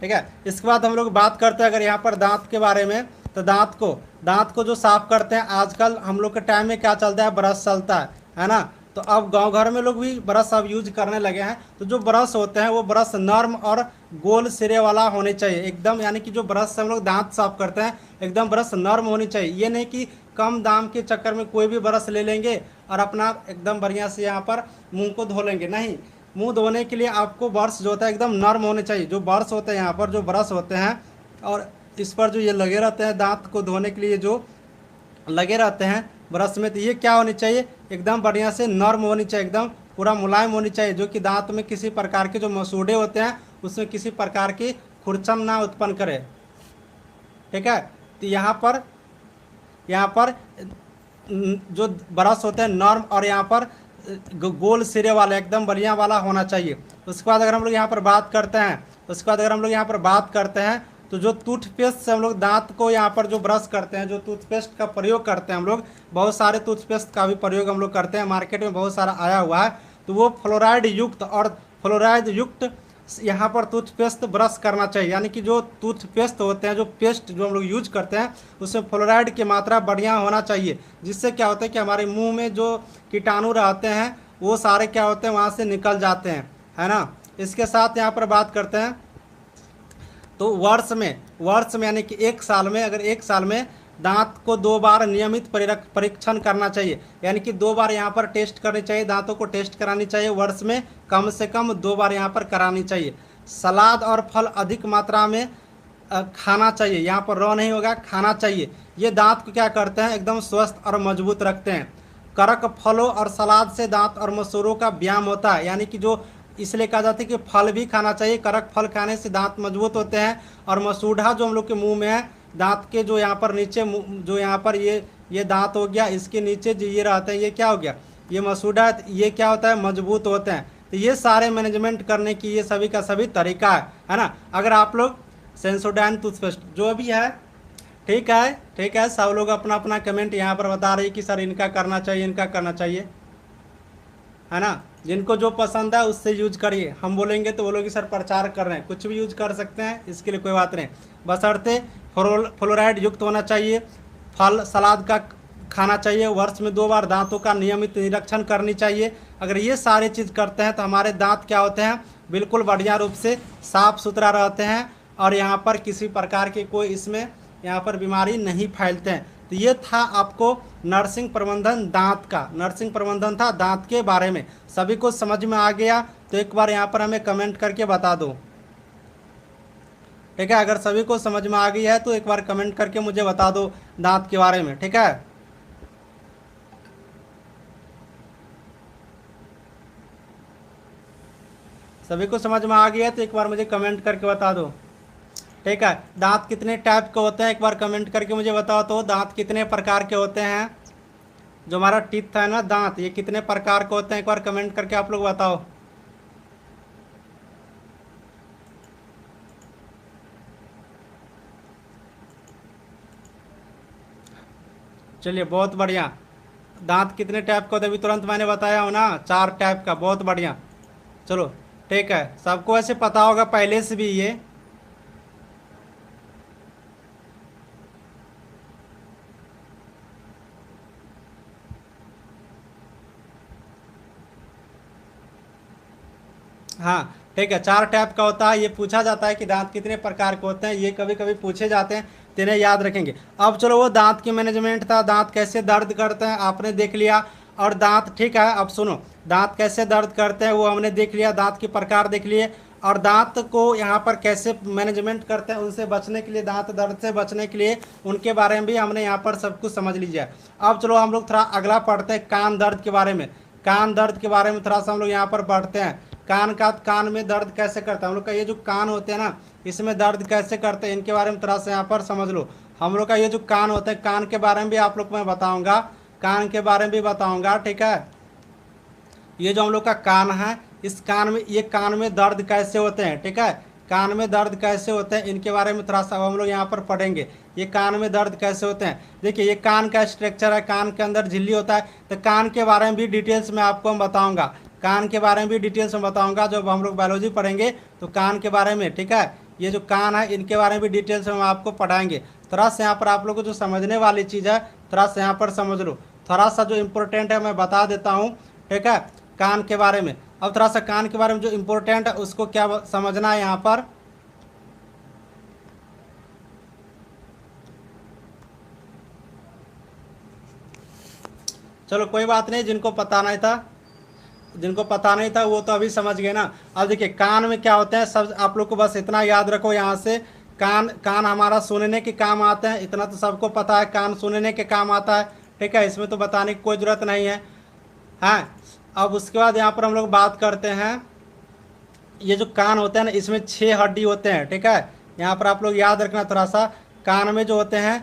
ठीक है, इसके बाद हम लोग बात करते हैं अगर यहाँ पर दांत के बारे में, तो दांत को जो साफ करते हैं, आजकल हम लोग के टाइम में क्या चलता है, ब्रश चलता है ना। तो अब गांव घर में लोग भी ब्रश अब यूज करने लगे हैं। तो जो ब्रश होते हैं वो ब्रश नर्म और गोल सिरे वाला होने चाहिए एकदम, यानी कि जो ब्रश से हम लोग दांत साफ करते हैं एकदम ब्रश नर्म होनी चाहिए। ये नहीं कि कम दाम के चक्कर में कोई भी ब्रश ले लेंगे और अपना एकदम बढ़िया से यहाँ पर मुंह को धो लेंगे, नहीं। मुंह धोने के लिए आपको ब्रश जो होता है एकदम नर्म होने चाहिए। जो ब्रश होते हैं यहाँ पर जो ब्रश होते हैं और इस पर जो ये लगे रहते हैं दांत को धोने के लिए जो लगे रहते हैं ब्रश में, तो ये क्या होनी चाहिए, एकदम बढ़िया से नर्म होनी चाहिए, एकदम पूरा मुलायम होनी चाहिए, जो कि दांत में किसी प्रकार के जो मसूड़े होते हैं उसमें किसी प्रकार की खुरचन ना उत्पन्न करे, ठीक है। तो यहाँ पर जो ब्रश होते हैं नर्म और यहाँ पर गोल सिरे वाला एकदम बढ़िया वाला होना चाहिए। उसके बाद अगर हम लोग यहाँ पर बात करते हैं तो जो टूथपेस्ट से हम लोग दांत को यहाँ पर जो ब्रश करते हैं, जो टूथपेस्ट का प्रयोग करते हैं हम लोग, बहुत सारे टूथपेस्ट का भी प्रयोग हम लोग करते हैं, मार्केट में बहुत सारा आया हुआ है। तो वो फ्लोराइड युक्त यहाँ पर टूथपेस्ट ब्रश करना चाहिए, यानी कि जो टूथपेस्ट होते हैं, जो पेस्ट जो हम लोग यूज करते हैं उसमें फ्लोराइड की मात्रा बढ़िया होना चाहिए, जिससे क्या होता है कि हमारे मुंह में जो कीटाणु रहते हैं वो सारे क्या होते हैं वहाँ से निकल जाते हैं, है ना। इसके साथ यहाँ पर बात करते हैं तो वर्ष में यानी कि एक साल में दांत को 2 बार नियमित परीक्षण करना चाहिए, यानी कि 2 बार यहाँ पर टेस्ट करनी चाहिए, दांतों को टेस्ट करानी चाहिए, वर्ष में कम से कम 2 बार यहाँ पर करानी चाहिए। सलाद और फल अधिक मात्रा में खाना चाहिए, यहाँ पर रॉ नहीं होगा, खाना चाहिए। ये दांत को क्या करते हैं, एकदम स्वस्थ और मजबूत रखते हैं। कड़क फलों और सलाद से दांत और मसूड़ों का व्यायाम होता है, यानी कि जो इसलिए कहा जाता है कि फल भी खाना चाहिए, कड़क फल खाने से दांत मजबूत होते हैं। और मसूड़ा जो हम लोग के मुंह में है, दांत के जो यहाँ पर नीचे जो यहाँ पर ये दांत हो गया, इसके नीचे जो ये रहते हैं, ये क्या हो गया, ये मसूड़ा, ये क्या होता है, मजबूत होते हैं। तो ये सारे मैनेजमेंट करने की ये सभी का सभी तरीका है ना। अगर आप लोग सेंसोडाइन टूथपेस्ट जो भी है, ठीक है, सब लोग अपना अपना कमेंट यहाँ पर बता रही कि सर इनका करना चाहिए, है ना। जिनको जो पसंद है उससे यूज करिए, हम बोलेंगे तो बोलोगे सर प्रचार कर रहे हैं, कुछ भी यूज कर सकते हैं, इसके लिए कोई बात नहीं, बशर्ते फ्लोराइड युक्त होना चाहिए। फल सलाद का खाना चाहिए, वर्ष में 2 बार दांतों का नियमित निरीक्षण करनी चाहिए। अगर ये सारे चीज़ करते हैं तो हमारे दांत क्या होते हैं, बिल्कुल बढ़िया रूप से साफ सुथरा रहते हैं और यहाँ पर किसी प्रकार की कोई इसमें यहाँ पर बीमारी नहीं फैलते हैं। तो ये था आपको नर्सिंग प्रबंधन था दांत के बारे में, सभी को समझ में आ गया। तो एक बार यहाँ पर हमें कमेंट करके बता दो। ठीक है, अगर सभी को समझ में आ गई है तो एक बार कमेंट करके मुझे बता दो दांत के बारे में। ठीक है, सभी को समझ में आ गया है तो एक बार मुझे कमेंट करके बता दो। ठीक है, दांत कितने टाइप के होते हैं एक बार कमेंट करके मुझे बताओ तो। दांत कितने प्रकार के होते हैं, जो हमारा टीथ है ना दांत, ये कितने प्रकार के होते हैं एक बार कमेंट करके आप लोग बताओ। चलिए बहुत बढ़िया। दांत कितने टाइप का होता है अभी तुरंत मैंने बताया हो ना, 4 टाइप का। बहुत बढ़िया, चलो ठीक है, सबको ऐसे पता होगा पहले से भी ये। हाँ ठीक है, 4 टाइप का होता है। ये पूछा जाता है कि दांत कितने प्रकार के होते हैं, ये कभी कभी पूछे जाते हैं, तेने याद रखेंगे। अब चलो, वो दांत की मैनेजमेंट था, दांत कैसे दर्द करते हैं आपने देख लिया। और दांत, ठीक है अब सुनो, दांत कैसे दर्द करते हैं वो हमने देख लिया, दांत के प्रकार देख लिए। और दांत को यहाँ पर कैसे मैनेजमेंट करते हैं, उनसे बचने के लिए, दांत दर्द से बचने के लिए, उनके बारे में भी हमने यहाँ पर सब कुछ समझ लीजिए। अब चलो हम लोग थोड़ा अगला पढ़ते हैं, कान दर्द के बारे में। कान दर्द के बारे में थोड़ा सा हम लोग यहाँ पर पढ़ते हैं। कान में दर्द कैसे करता है, हम लोग का ये जो कान होते हैं ना, इसमें दर्द कैसे करते हैं, इनके बारे में थोड़ा सा यहाँ पर समझ लो। हम लोग का ये जो कान होता है, कान के बारे में भी आप लोग को मैं बताऊंगा, कान के बारे में भी बताऊंगा। ठीक है, ये जो हम लोग का कान है, इस कान में, ये कान में दर्द कैसे होते हैं। ठीक है, कान में दर्द कैसे होते हैं इनके बारे में थोड़ा सा हम लोग यहाँ पर पढ़ेंगे। ये कान में दर्द कैसे होते हैं, देखिए ये कान का स्ट्रक्चर है, कान के अंदर झिल्ली होता है। तो कान के बारे में भी डिटेल्स में आपको हम बताऊंगा, कान के बारे में भी डिटेल्स में बताऊंगा जब हम लोग बायोलॉजी पढ़ेंगे तो कान के बारे में। ठीक है, ये जो कान है इनके बारे में भी डिटेल्स में हम आपको पढ़ाएंगे। थोड़ा सा यहाँ पर आप लोग को जो समझने वाली चीज़ है थोड़ा सा यहाँ पर समझ लो, थोड़ा सा जो इम्पोर्टेंट है मैं बता देता हूँ। ठीक है, कान के बारे में, अब थोड़ा सा कान के बारे में जो इम्पोर्टेंट है उसको क्या समझना है यहाँ पर। चलो कोई बात नहीं, जिनको पता नहीं था, जिनको पता नहीं था वो तो अभी समझ गए ना। अब देखिए कान में क्या होते हैं, सब आप लोग को बस इतना याद रखो यहाँ से। कान कान हमारा सुनने के काम आते हैं, इतना तो सबको पता है, कान सुनने के काम आता है। ठीक है, इसमें तो बताने की कोई ज़रूरत नहीं है। हाँ, अब उसके बाद यहाँ पर हम लोग बात करते हैं, ये जो कान होते हैं ना, इसमें 6 हड्डी होते हैं। ठीक है, यहाँ पर आप लोग याद रखना थोड़ा सा, कान में जो होते हैं,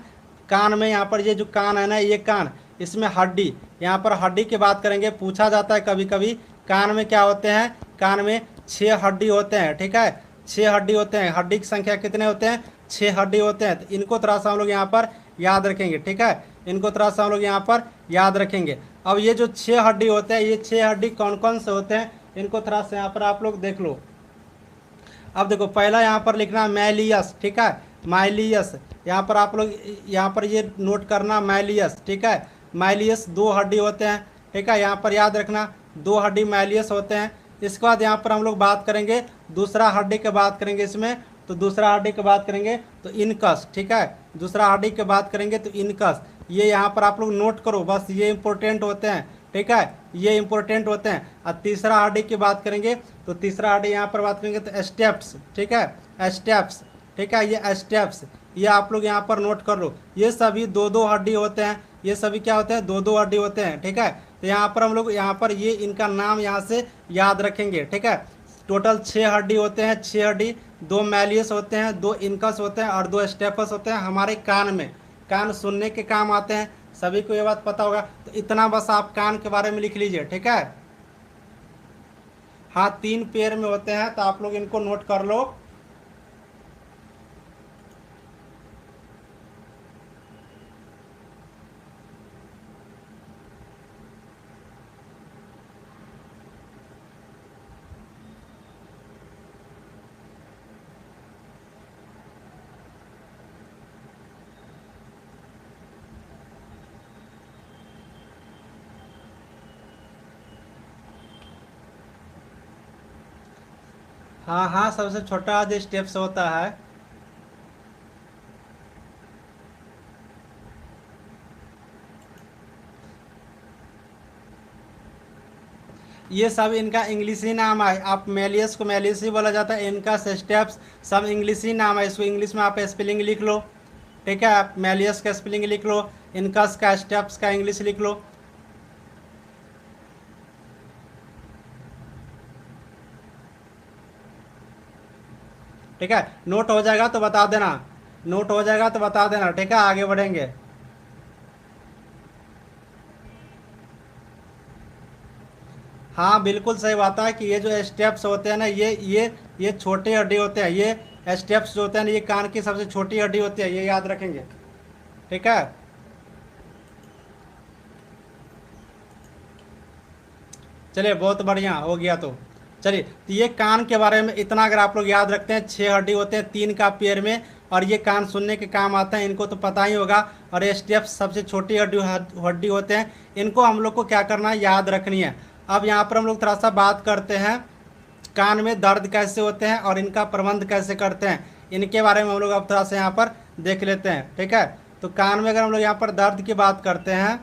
कान में यहाँ पर ये जो कान है ना, ये कान, इसमें हड्डी, यहाँ पर हड्डी की बात करेंगे, पूछा जाता है कभी कभी। कान में क्या होते हैं, कान में 6 हड्डी होते हैं। ठीक है, 6 हड्डी होते हैं, हड्डी की संख्या कितने होते हैं, 6 हड्डी होते हैं। तो इनको थोड़ा सा हम लोग यहाँ पर याद रखेंगे। ठीक है, इनको थोड़ा सा हम लोग यहाँ पर याद रखेंगे। अब ये जो 6 हड्डी होते हैं, ये 6 हड्डी कौन कौन से होते हैं इनको थोड़ा सा यहाँ पर आप लोग देख लो। अब देखो पहला यहाँ पर लिखना मैलियस। ठीक है, माइलियस, यहाँ पर आप लोग यहाँ पर ये नोट करना मैलियस। ठीक है, मैलियस 2 हड्डी होते हैं। ठीक है, यहाँ पर याद रखना 2 हड्डी मैलियस होते हैं। इसके बाद यहाँ पर हम लोग बात करेंगे दूसरा हड्डी की बात करेंगे इसमें, तो दूसरा हड्डी की बात करेंगे तो इनकस। ठीक है, दूसरा हड्डी की बात करेंगे तो इनकस, ये यहाँ पर आप लोग नोट करो, बस ये इंपॉर्टेंट होते हैं। ठीक है, ये इंपॉर्टेंट होते हैं। और तीसरा हड्डी की बात करेंगे तो तीसरा हड्डी यहाँ पर बात करेंगे तो स्टेप्स। ठीक है, स्टेप्स। ठीक है, ये स्टेप्स, ये आप लोग यहाँ पर नोट कर लो। ये सभी 2-2 हड्डी होते हैं, ये सभी क्या होते हैं, 2-2 हड्डी होते हैं। ठीक है, तो यहाँ पर हम लोग यहाँ पर ये इनका नाम यहाँ से याद रखेंगे। ठीक है, टोटल 6 हड्डी होते हैं, 6 हड्डी, 2 मैलियस होते हैं, 2 इनकस होते हैं और 2 स्टेपस होते हैं हमारे कान में। कान सुनने के काम आते हैं, सभी को ये बात पता होगा। तो इतना बस आप कान के बारे में लिख लीजिए। ठीक है, हाँ 3 पेयर में होते हैं, तो आप लोग इनको नोट कर लो। हाँ हाँ, सबसे छोटा जो स्टेप्स होता है, ये सब इनका इंग्लिशी नाम है। आप मेलियस को मेलियस ही बोला जाता है, इनका स्टेप्स सब इंग्लिशी नाम है। इसको इंग्लिश में आप स्पेलिंग लिख लो, ठीक है। आप मेलियस का स्पेलिंग लिख लो, इनकस का स्टेप्स का इंग्लिश लिख लो। ठीक है, नोट हो जाएगा तो बता देना, नोट हो जाएगा तो बता देना, ठीक है। आगे बढ़ेंगे। हाँ बिल्कुल सही बात है कि ये जो स्टेप्स होते हैं ना, ये छोटे हड्डी होते हैं। ये स्टेप्स जो होते हैं ना, ये कान की सबसे छोटी हड्डी होती है, ये याद रखेंगे, ठीक है। चलिए बहुत बढ़िया हो गया। तो चलिए, तो ये कान के बारे में इतना अगर आप लोग याद रखते हैं, 6 हड्डी होते हैं 3 का पेयर में, और ये कान सुनने के काम आते हैं, इनको तो पता ही होगा। और ये स्टेप्स सबसे छोटी हड्डी हड्डी होते हैं, इनको हम लोग को क्या करना है, याद रखनी है। अब यहाँ पर हम लोग थोड़ा सा बात करते हैं कान में दर्द कैसे होते हैं और इनका प्रबंध कैसे करते हैं, इनके बारे में हम लोग अब थोड़ा सा यहाँ पर देख लेते हैं, ठीक है। तो कान में अगर हम लोग यहाँ पर दर्द की बात करते हैं,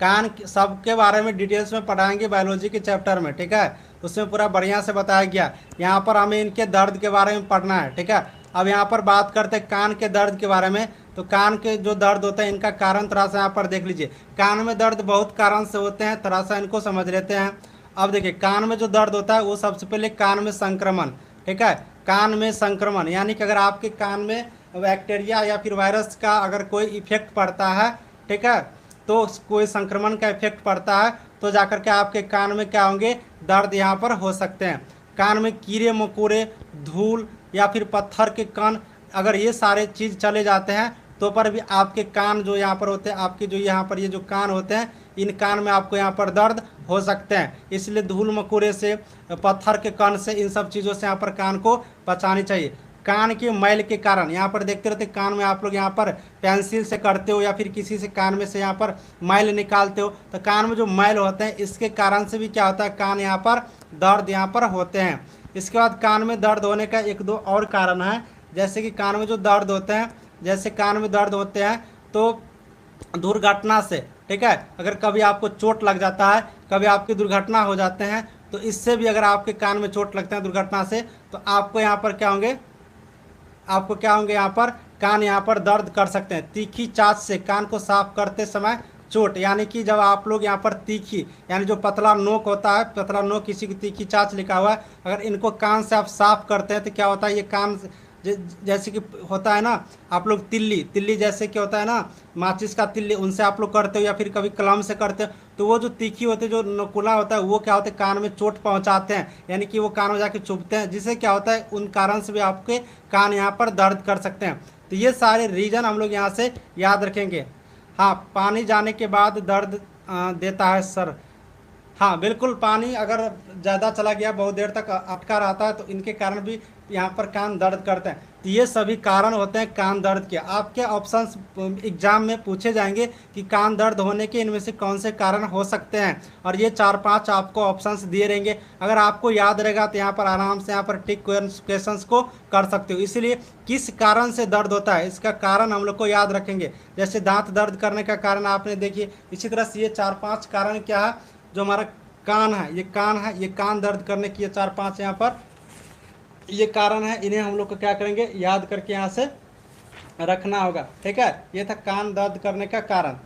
कान सबके बारे में डिटेल्स में पढ़ाएंगे बायोलॉजी के चैप्टर में, ठीक है। उसमें पूरा बढ़िया से बताया गया। यहाँ पर हमें इनके दर्द के बारे में पढ़ना है, ठीक है। अब यहाँ पर बात करते हैं कान के दर्द के बारे में। तो कान के जो दर्द होता है, इनका कारण थोड़ा सा यहाँ पर देख लीजिए। कान में दर्द बहुत कारण से होते हैं, थोड़ा सा इनको समझ लेते हैं। अब देखिए, कान में जो दर्द होता है वो सबसे पहले कान में संक्रमण, ठीक है। कान में संक्रमण यानी कि अगर आपके कान में बैक्टीरिया या फिर वायरस का अगर कोई इफेक्ट पड़ता है, ठीक है, तो कोई संक्रमण का इफेक्ट पड़ता है, तो जाकर के आपके कान में क्या होंगे, दर्द यहाँ पर हो सकते हैं। कान में कीड़े मकोड़े, धूल या फिर पत्थर के कण, अगर ये सारे चीज़ चले जाते हैं तो पर भी आपके कान जो यहाँ पर होते हैं, आपके जो यहाँ पर ये जो कान होते हैं, इन कान में आपको यहाँ पर दर्द हो सकते हैं। इसलिए धूल मकोड़े से, पत्थर के कण से, इन सब चीज़ों से यहाँ पर कान को बचानी चाहिए। कान के मैल के कारण यहाँ पर देखते रहते, कान में आप लोग यहाँ पर पेंसिल से करते हो या फिर किसी से कान में से यहाँ पर मैल निकालते हो, तो कान में जो मैल होते हैं इसके कारण से भी क्या होता है, कान यहाँ पर दर्द यहाँ पर होते हैं। इसके बाद कान में दर्द होने का एक दो और कारण है, जैसे कि कान में जो दर्द होते हैं, जैसे कान में दर्द होते हैं तो दुर्घटना से, ठीक है, अगर कभी आपको चोट लग जाता है, कभी आपकी दुर्घटना हो जाते हैं, तो इससे भी अगर आपके कान में चोट लगता है दुर्घटना से, तो आपको यहाँ पर क्या होंगे, आपको क्या होंगे, यहाँ पर कान यहाँ पर दर्द कर सकते हैं। तीखी चाच से कान को साफ करते समय चोट, यानी कि जब आप लोग यहाँ पर तीखी, यानी जो पतला नोक होता है, पतला नोक किसी की तीखी चाच लिखा हुआ है, अगर इनको कान से आप साफ करते हैं तो क्या होता है, ये कान जैसे कि होता है ना, आप लोग तिल्ली तिल्ली जैसे कि होता है ना, माचिस का तिल्ली, उनसे आप लोग करते हो या फिर कभी कलम से करते हो, तो वो जो तीखी होती है, जो नकुला होता है, वो क्या होता है, कान में चोट पहुंचाते हैं, यानी कि वो कान में जाके चुभते हैं, जिससे क्या होता है, उन कारण से भी आपके कान यहाँ पर दर्द कर सकते हैं। तो ये सारे रीजन हम लोग यहाँ से याद रखेंगे। हाँ, पानी जाने के बाद दर्द देता है सर। हाँ बिल्कुल, पानी अगर ज़्यादा चला गया, बहुत देर तक अटका रहता है, तो इनके कारण भी यहाँ पर कान दर्द करते हैं। तो ये सभी कारण होते हैं कान दर्द के। आपके ऑप्शंस एग्जाम में पूछे जाएंगे कि कान दर्द होने के इनमें से कौन से कारण हो सकते हैं, और ये 4-5 आपको ऑप्शंस दिए रहेंगे। अगर आपको याद रहेगा तो यहाँ पर आराम से यहाँ पर टिक क्वेश्चंस को कर सकते हो। इसलिए किस कारण से दर्द होता है, इसका कारण हम लोग को याद रखेंगे। जैसे दांत दर्द करने का कारण आपने देखिए, इसी तरह से ये 4-5 कारण क्या है, जो हमारा कान है, ये कान है, ये कान दर्द करने की ये 4-5 यहाँ पर ये कारण है, इन्हें हम लोग को क्या करेंगे, याद करके यहाँ से रखना होगा, ठीक है। ये था कान दर्द करने का कारण।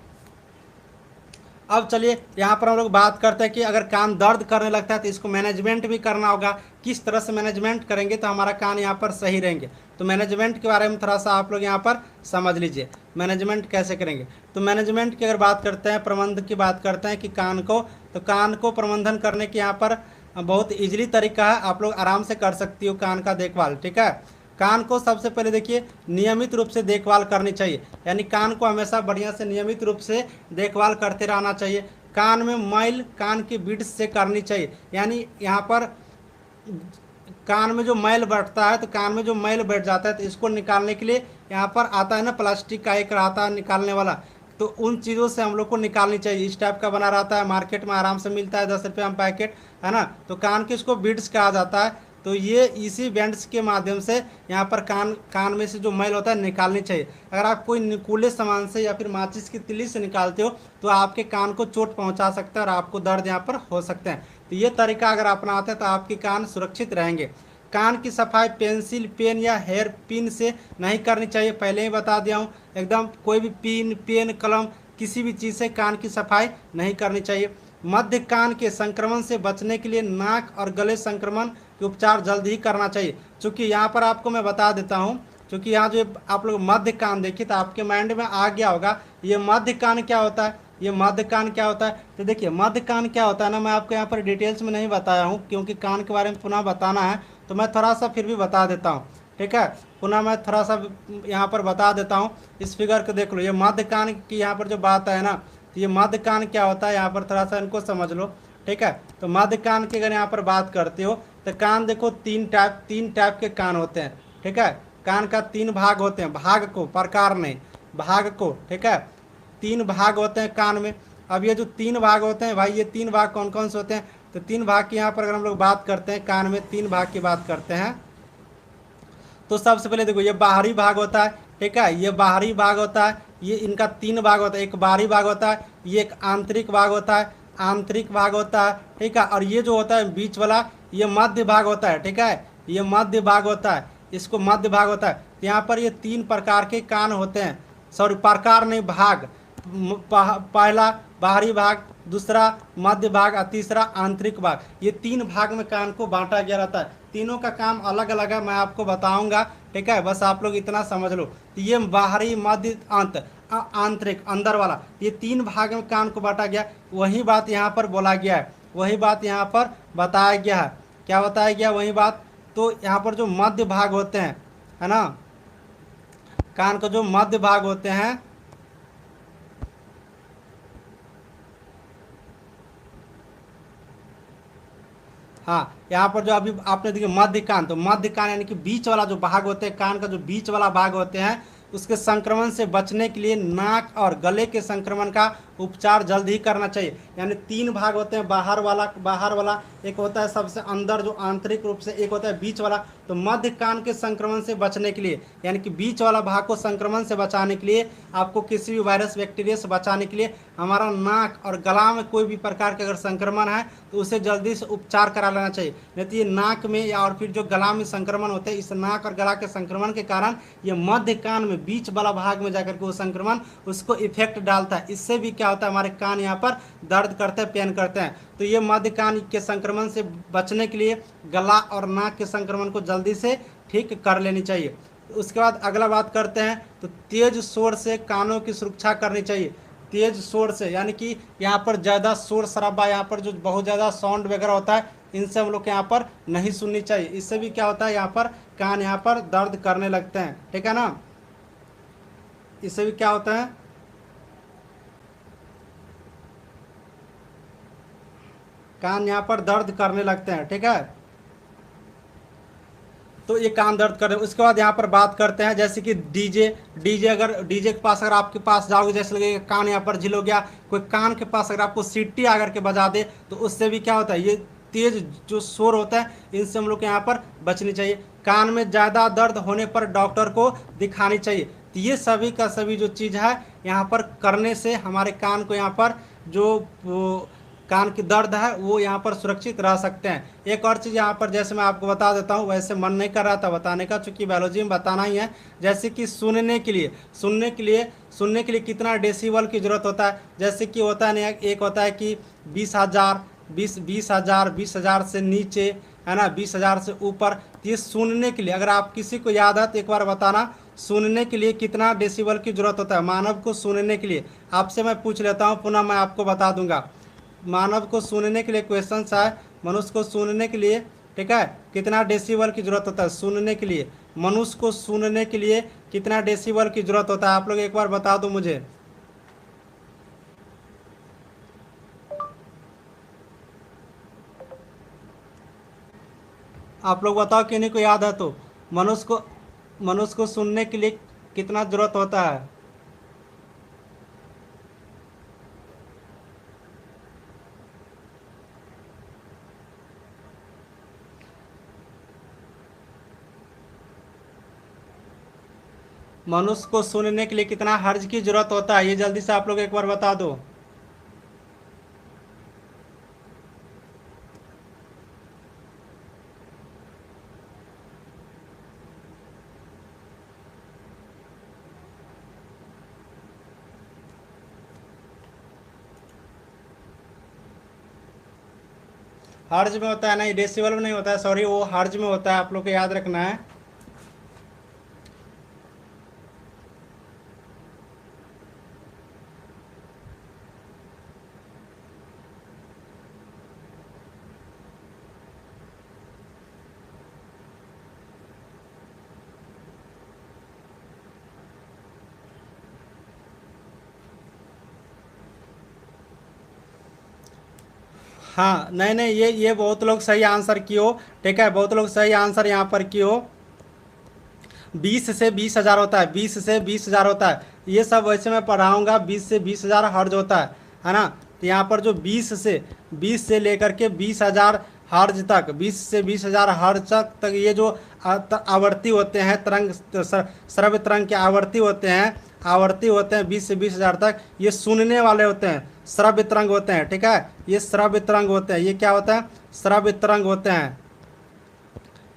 अब चलिए यहाँ पर हम लोग बात करते हैं कि अगर कान दर्द करने लगता है तो इसको मैनेजमेंट भी करना होगा। किस तरह से मैनेजमेंट करेंगे तो हमारा कान यहाँ पर सही रहेंगे, तो मैनेजमेंट के बारे में थोड़ा सा आप लोग यहाँ पर समझ लीजिए, मैनेजमेंट कैसे करेंगे। तो मैनेजमेंट की अगर बात करते हैं, प्रबंध की बात करते हैं कि कान को, तो कान को प्रबंधन करने के यहाँ पर बहुत ईजिली तरीका है, आप लोग आराम से कर सकती हो कान का देखभाल, ठीक है। कान को सबसे पहले देखिए नियमित रूप से देखभाल करनी चाहिए, यानी कान को हमेशा बढ़िया से नियमित रूप से देखभाल करते रहना चाहिए। कान में मैल कान की बिड्स से करनी चाहिए, यानी यहाँ पर कान में जो मैल बैठता है, तो कान में जो मैल बैठ जाता है तो इसको निकालने के लिए यहाँ पर आता है ना, प्लास्टिक का एक आता है निकालने वाला, तो उन चीज़ों से हम लोग को निकालनी चाहिए। इस टाइप का बना रहता है, मार्केट में आराम से मिलता है, 10 रुपये में पैकेट है ना। तो कान के इसको बिड्स कहा जाता है। तो ये इसी बैंड्स के माध्यम से यहाँ पर कान में से जो मैल होता है निकालनी चाहिए। अगर आप कोई नुकीले सामान से या फिर माचिस की तिल्ली से निकालते हो तो आपके कान को चोट पहुँचा सकता है और आपको दर्द यहाँ पर हो सकते हैं। तो ये तरीका अगर अपनाते हैं तो आपके कान सुरक्षित रहेंगे। कान की सफाई पेंसिल पेन या हेयर पिन से नहीं करनी चाहिए, पहले ही बता दिया हूँ। एकदम कोई भी पिन पेन कलम किसी भी चीज़ से कान की सफाई नहीं करनी चाहिए। मध्य कान के संक्रमण से बचने के लिए नाक और गले संक्रमण के उपचार जल्द ही करना चाहिए। चूँकि यहाँ पर आपको मैं बता देता हूँ, क्योंकि यहाँ जो आप लोग मध्य कान देखिए तो आपके माइंड में आ गया होगा ये मध्य कान क्या होता है, ये मध्य कान क्या होता है। तो देखिए मध्य कान क्या होता है ना, मैं आपको यहाँ पर डिटेल्स में नहीं बताया हूँ क्योंकि कान के बारे में पुनः बताना है, तो मैं थोड़ा सा फिर भी बता देता हूँ। ठीक है, पुनः मैं थोड़ा सा यहाँ पर बता देता हूँ। इस फिगर को देख लो, ये मध्य कान की यहाँ पर जो बात है ना, तो ये मध्य कान क्या होता है यहाँ पर थोड़ा सा इनको समझ लो। ठीक है, तो मध्य कान की अगर यहाँ पर बात करते हो तो कान देखो तीन टाइप के कान होते हैं। ठीक है, कान का तीन भाग होते हैं, भाग को प्रकार नहीं, भाग को। ठीक है, तीन भाग होते हैं कान में। अब ये जो तीन भाग होते हैं भाई, ये तीन भाग कौन कौन से होते हैं, तो तीन भाग की यहाँ पर अगर हम लोग बात करते हैं, कान में तीन भाग की बात करते हैं तो सबसे पहले देखो ये बाहरी भाग होता है। ठीक है, ये बाहरी भाग होता है, ये इनका तीन भाग होता है, एक बाहरी भाग होता है, ये एक आंतरिक भाग होता है, आंतरिक भाग होता है। ठीक है, और ये जो होता है बीच वाला ये मध्य भाग होता है। ठीक है, ये मध्य भाग होता है, इसको मध्य भाग होता है। तो यहाँ पर ये तीन प्रकार के कान होते हैं, सॉरी प्रकार नहीं, भाग। पहला बाहरी भाग, दूसरा मध्य भाग और तीसरा आंतरिक भाग। ये तीन भाग में कान को बांटा गया रहता है, तीनों का काम अलग अलग है, मैं आपको बताऊंगा। ठीक है, बस आप लोग इतना समझ लो। तो ये बाहरी मध्य आंतरिक अंदर वाला, ये तीन भाग में कान को बांटा गया। वही बात यहाँ पर बोला गया है, वही बात यहाँ पर बताया गया है। क्या बताया गया वही बात। तो यहाँ पर जो मध्य भाग होते हैं, है ना, कान का जो मध्य भाग होते हैं, हाँ, यहाँ पर जो अभी आपने देखिए मध्य कान, तो मध्य कान यानी कि बीच वाला जो भाग होते हैं, कान का जो बीच वाला भाग होते हैं, उसके संक्रमण से बचने के लिए नाक और गले के संक्रमण का उपचार जल्द ही करना चाहिए। यानी तीन भाग होते हैं, बाहर वाला एक होता है सबसे अंदर जो आंतरिक रूप से, एक होता है बीच वाला। तो मध्य कान के संक्रमण से बचने के लिए, यानी कि बीच वाला भाग को संक्रमण से बचाने के लिए, आपको किसी भी वायरस बैक्टीरिया से बचाने के लिए, हमारा नाक और गला में कोई भी प्रकार के अगर संक्रमण है तो उसे जल्दी से उपचार करा लेना चाहिए। नहीं तो ये नाक में या और फिर जो गला में संक्रमण होते हैं, इस नाक और गला के संक्रमण के कारण ये मध्य कान में बीच वाला भाग में जाकर के वो संक्रमण उसको इफेक्ट डालता है। इससे भी क्या होता है, हमारे कान यहाँ पर दर्द करते हैं, पेन करते हैं। तो ये मध्य कान के संक्रमण से बचने के लिए गला और नाक के संक्रमण को जल्दी से ठीक कर लेनी चाहिए। उसके बाद अगला बात करते हैं, तो तेज शोर से कानों की सुरक्षा करनी चाहिए। तेज शोर से यानी कि यहाँ पर ज़्यादा शोर शराबा, यहाँ पर जो बहुत ज़्यादा साउंड वगैरह होता है, इनसे हम लोग के यहाँ पर नहीं सुननी चाहिए। इससे भी क्या होता है, यहाँ पर कान यहाँ पर दर्द करने लगते हैं। ठीक है ना, इससे भी क्या होता है, कान यहाँ पर दर्द करने लगते हैं। ठीक है, तो ये कान दर्द कर रहे हैं। उसके बाद यहाँ पर बात करते हैं जैसे कि डीजे डीजे अगर डीजे के पास अगर आपके पास जाओगे, जैसे लगेगा कान यहाँ पर झिल हो गया, कोई कान के पास अगर आपको सीटी आकर के बजा दे तो उससे भी क्या होता है, ये तेज जो शोर होता है, इनसे हम लोग को यहाँ पर बचनी चाहिए। कान में ज़्यादा दर्द होने पर डॉक्टर को दिखानी चाहिए। तो ये सभी का सभी जो चीज़ है यहाँ पर करने से हमारे कान को यहाँ पर जो कान की दर्द है वो यहाँ पर सुरक्षित रह सकते हैं। एक और चीज़ यहाँ पर जैसे मैं आपको बता देता हूँ, वैसे मन नहीं कर रहा था बताने का, चूँकि बायोलॉजी में बताना ही है। जैसे कि सुनने के लिए कितना डेसिबल की ज़रूरत होता है। जैसे कि होता है ना, एक होता है कि 20,000 20,000 से नीचे, है ना, 20,000 से ऊपर। ये सुनने के लिए अगर आप किसी को याद है तो एक बार बताना, सुनने के लिए कितना डेसिबल की ज़रूरत होता है मानव को सुनने के लिए। आपसे मैं पूछ लेता हूँ, पुनः मैं आपको बता दूंगा। मानव को सुनने के लिए क्वेश्चन है, मनुष्य को सुनने के लिए, ठीक है, कितना डेसिबल की जरूरत होता है सुनने के लिए, मनुष्य को सुनने के लिए कितना डेसिबल की जरूरत होता है, आप लोग एक बार बता दो मुझे। आप लोग बताओ, किन्हीं को याद है तो। मनुष्य को सुनने के लिए कितना जरूरत होता है। मनुष्य को सुनने के लिए कितना हर्ज की जरूरत होता है, ये जल्दी से आप लोग एक बार बता दो। हर्ज में होता है, नहीं डेसिबल में नहीं होता है, सॉरी, वो हर्ज में होता है, आप लोग को याद रखना है। हाँ, नहीं नहीं, ये बहुत लोग सही आंसर किए, ठीक है, बहुत लोग सही आंसर यहाँ पर किए। 20 से 20 हज़ार होता है, 20 से 20 हज़ार होता है, ये सब वैसे मैं पढ़ाऊँगा। 20 से 20 हज़ार हर्ज होता है ना। तो यहाँ पर जो 20 से लेकर के 20 हज़ार हर्ज तक, 20 से 20 हज़ार हर्ज तक ये जो आवर्ती होते हैं, तरंग श्रव्य तरंग के आवर्ती होते हैं, 20 से 20 हज़ार तक, ये सुनने वाले होते हैं, श्रव्य तरंग होते हैं, ठीक है। ये श्रव्य तरंग होते हैं, ये क्या होता है, श्रव्य तरंग होते हैं।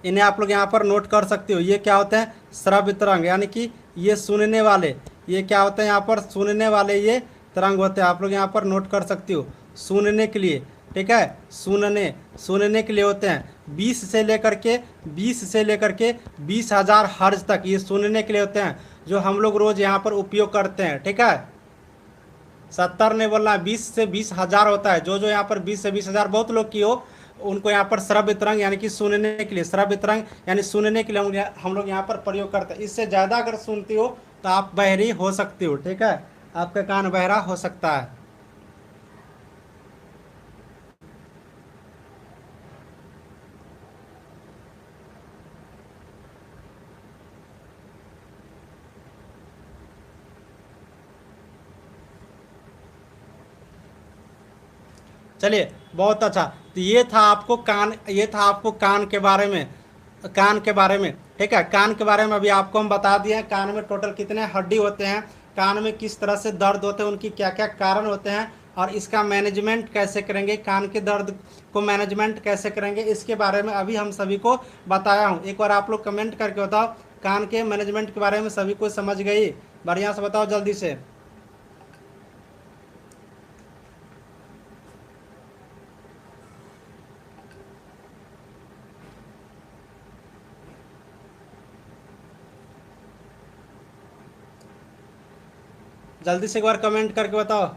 इन्हें आप लोग यहाँ पर नोट कर सकते हो, ये क्या होते हैं, श्रव्य तरंग, यानी कि ये सुनने वाले, ये क्या होते हैं यहाँ पर, सुनने वाले ये तरंग होते हैं, आप लोग यहाँ पर नोट कर सकते हो, सुनने के लिए, ठीक है, सुनने के लिए होते हैं। 20 से लेकर के 20 हज़ार हर्ज तक ये सुनने के लिए होते हैं, जो हम लोग रोज यहाँ पर उपयोग करते हैं, ठीक है। 70 नहीं बोलना, 20 से 20 हज़ार होता है, जो यहाँ पर 20 से 20 हज़ार बहुत लोग की हो, उनको यहाँ पर श्रव्य तरंग यानी कि सुनने के लिए, श्रव्य तरंग यानी सुनने के लिए हम लोग यहाँ पर प्रयोग करते हैं। इससे ज़्यादा अगर सुनती हो तो आप बहरी हो सकती हो, ठीक है, आपका कान बहरा हो सकता है। चलिए, बहुत अच्छा। तो ये था आपको कान के बारे में, कान के बारे में, ठीक है। कान के बारे में अभी आपको हम बता दिए हैं, कान में टोटल कितने हड्डी होते हैं, कान में किस तरह से दर्द होते हैं, उनकी क्या क्या कारण होते हैं, और इसका मैनेजमेंट कैसे करेंगे, कान के दर्द को मैनेजमेंट कैसे करेंगे, इसके बारे में अभी हम सभी को बताया हूँ। एक बार आप लोग कमेंट करके बताओ, कान के मैनेजमेंट के बारे में सभी को समझ गई, बढ़िया से बताओ जल्दी से। जल्दी से एक बार कमेंट करके बताओ।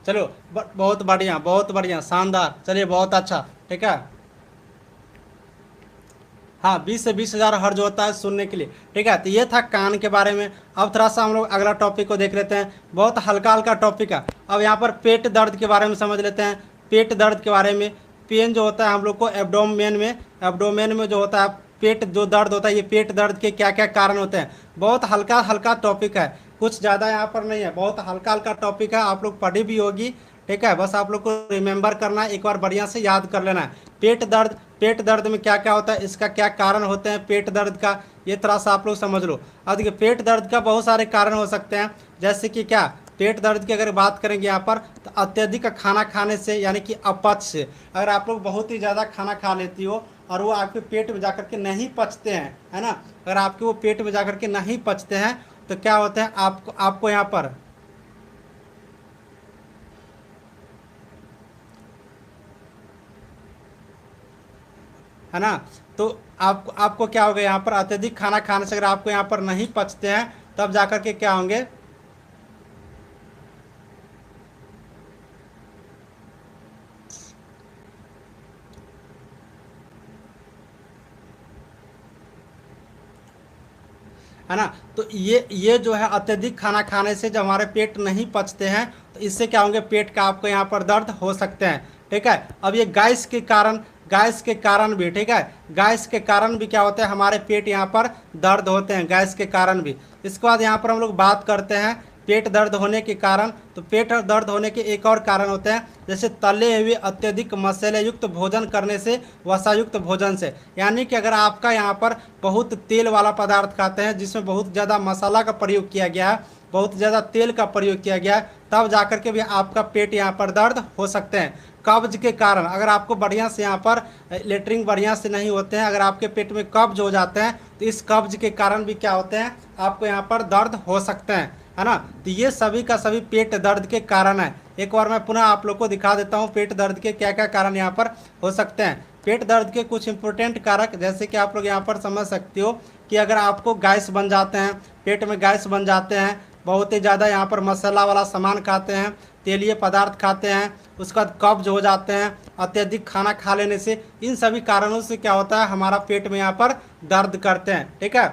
चलो, बहुत बढ़िया, शानदार, चलिए बहुत अच्छा, ठीक है। हाँ, 20 से 20 हज़ार हर्ज होता है सुनने के लिए, ठीक है। तो ये था कान के बारे में। अब थोड़ा सा हम लोग अगला टॉपिक को देख लेते हैं, बहुत हल्का हल्का टॉपिक है। अब यहाँ पर पेट दर्द के बारे में समझ लेते हैं। पेट दर्द के बारे में, पेन जो होता है हम लोग को एब्डोमेन में जो होता है पेट जो दर्द होता है, ये पेट दर्द के क्या क्या कारण होते हैं, बहुत हल्का हल्का टॉपिक है, कुछ ज़्यादा यहाँ पर नहीं है, बहुत हल्का हल्का टॉपिक है, आप लोग पढ़ी भी होगी, ठीक है। बस आप लोग को रिमेंबर करना है, एक बार बढ़िया से याद कर लेना है। पेट दर्द में क्या क्या होता है, इसका क्या कारण होते हैं पेट दर्द का, ये थोड़ा सा आप लोग समझ लो। अब देखिए, पेट दर्द का बहुत सारे कारण हो सकते हैं, जैसे कि क्या, पेट दर्द की अगर बात करेंगे यहाँ पर, तो अत्यधिक खाना खाने से, यानी कि अपच से। अगर आप लोग बहुत ही ज़्यादा खाना खा लेती हो और वो आपके पेट में जाकर के नहीं पचते हैं, है ना, अगर आपके वो पेट में जाकर के नहीं पचते हैं, तो क्या होता है, आपको यहाँ पर, है ना, तो आपको क्या होगा, यहाँ पर अत्यधिक खाना खाने से अगर आपको यहाँ पर नहीं पचते हैं, तब जाकर के क्या होंगे, है ना। तो ये जो है अत्यधिक खाना खाने से जब हमारे पेट नहीं पचते हैं, तो इससे क्या होंगे, पेट का आपको यहाँ पर दर्द हो सकते हैं। ठीक है, अब ये गैस के कारण भी, ठीक है, गैस के कारण भी क्या होता है, हमारे पेट यहाँ पर दर्द होते हैं, गैस के कारण भी। इसके बाद यहाँ पर हम लोग बात करते हैं पेट दर्द होने के कारण। तो पेट दर्द होने के एक और कारण होते हैं, जैसे तले हुए अत्यधिक मसाले युक्त भोजन करने से, वसायुक्त भोजन से। यानी कि अगर आपका यहाँ पर बहुत तेल वाला पदार्थ खाते हैं, जिसमें बहुत ज़्यादा मसाला का प्रयोग किया गया है, बहुत ज़्यादा तेल का प्रयोग किया गया है, तब जाकर के भी आपका पेट यहाँ पर दर्द हो सकते हैं। कब्ज के कारण, अगर आपको बढ़िया से यहाँ पर लेटरिन बढ़िया से नहीं होते हैं, अगर आपके पेट में कब्ज हो जाते हैं, तो इस कब्ज के कारण भी क्या होते हैं, आपको यहाँ पर दर्द हो सकते हैं, है ना। तो ये सभी का सभी पेट दर्द के कारण है। एक बार मैं पुनः आप लोग को दिखा देता हूँ पेट दर्द के क्या क्या कारण यहाँ पर हो सकते हैं। पेट दर्द के कुछ इंपॉर्टेंट कारक, जैसे कि आप लोग यहाँ पर समझ सकते हो कि अगर आपको गैस बन जाते हैं, पेट में गैस बन जाते हैं, बहुत ही ज़्यादा यहाँ पर मसाला वाला सामान खाते हैं, तेलीय पदार्थ खाते हैं, उसके बाद कब्ज हो जाते हैं अत्यधिक खाना खा लेने से, इन सभी कारणों से क्या होता है, हमारा पेट में यहाँ पर दर्द करते हैं। ठीक है,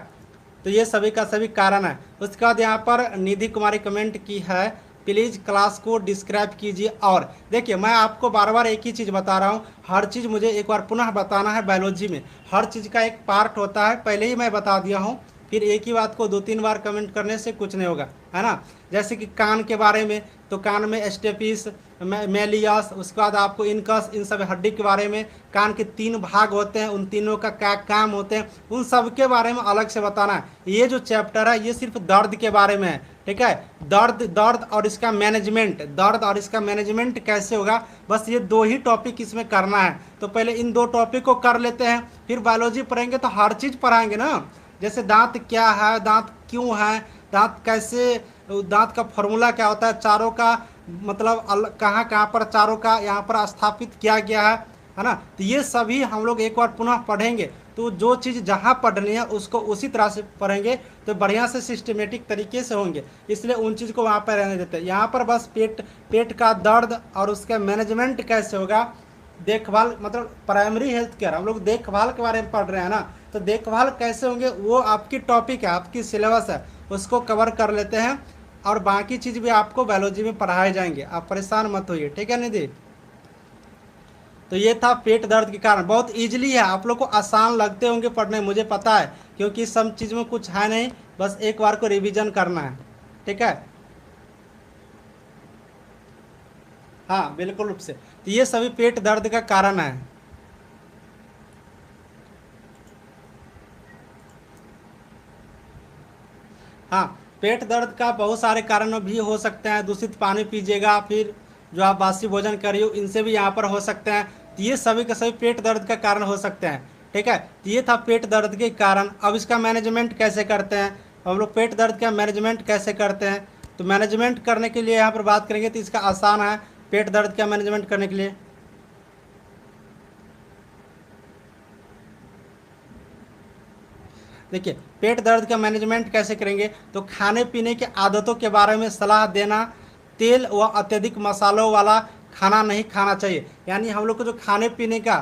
तो ये सभी का सभी कारण है। उसके बाद यहाँ पर निधि कुमारी कमेंट की है, प्लीज़ क्लास को डिस्क्राइब कीजिए। और देखिए, मैं आपको बार बार एक ही चीज़ बता रहा हूँ, हर चीज़ मुझे एक बार पुनः बताना है। बायोलॉजी में हर चीज़ का एक पार्ट होता है, पहले ही मैं बता दिया हूँ, फिर एक ही बात को 2-3 बार कमेंट करने से कुछ नहीं होगा, है ना। जैसे कि कान के बारे में, तो कान में स्टेपिस, मेलियस, उसके बाद आपको इनकस, इन सब हड्डी के बारे में, कान के 3 भाग होते हैं, उन तीनों का क्या काम होते हैं, उन सब के बारे में अलग से बताना है। ये जो चैप्टर है ये सिर्फ दर्द के बारे में है। ठीक है, दर्द और इसका मैनेजमेंट, दर्द और इसका मैनेजमेंट कैसे होगा, बस ये 2 ही टॉपिक इसमें करना है। तो पहले इन 2 टॉपिक को कर लेते हैं, फिर बायोलॉजी पढ़ेंगे तो हर चीज़ पढ़ाएंगे ना। जैसे दांत क्या है, दांत क्यों है, दांत कैसे, दांत का फॉर्मूला क्या होता है, चारों का मतलब कहाँ कहाँ पर चारों का यहाँ पर स्थापित किया गया है ना। तो ये सभी हम लोग एक बार पुनः पढ़ेंगे। तो जो चीज़ जहाँ पढ़नी है उसको उसी तरह से पढ़ेंगे तो बढ़िया से सिस्टमेटिक तरीके से होंगे, इसलिए उन चीज़ को वहाँ पर रहने देते हैं। यहाँ पर बस पेट का दर्द और उसका मैनेजमेंट कैसे होगा, देखभाल, मतलब प्राइमरी हेल्थ केयर, हम लोग देखभाल के बारे में पढ़ रहे हैं ना, तो देखभाल कैसे होंगे वो आपकी टॉपिक है, आपकी सिलेबस है, उसको कवर कर लेते हैं। और बाकी चीज़ भी आपको बायोलॉजी में पढ़ाए जाएंगे, आप परेशान मत होइए। ठीक है निधि, तो ये था पेट दर्द के कारण। बहुत इजीली है, आप लोग को आसान लगते होंगे पढ़ने, मुझे पता है, क्योंकि सब चीज़ में कुछ है नहीं, बस एक बार को रिवीजन करना है। ठीक है, हाँ बिल्कुल रूप से, तो ये सभी पेट दर्द का कारण है। हाँ, पेट दर्द का बहुत सारे कारण भी हो सकते हैं, दूषित पानी पीजिएगा, फिर जो आप बासी भोजन करिए इनसे भी यहाँ पर हो सकते हैं। तो ये सभी के सभी पेट दर्द का कारण हो सकते हैं। ठीक है, तो ये था पेट दर्द के कारण। अब इसका मैनेजमेंट कैसे करते हैं, हम लोग पेट दर्द का मैनेजमेंट कैसे करते हैं, तो मैनेजमेंट करने के लिए यहाँ पर बात करेंगे तो इसका आसान है पेट दर्द का मैनेजमेंट करने के लिए। देखिए, पेट दर्द का मैनेजमेंट कैसे करेंगे, तो खाने पीने की आदतों के बारे में सलाह देना। तेल व अत्यधिक मसालों वाला खाना नहीं खाना चाहिए, यानी हम लोग को जो खाने पीने का,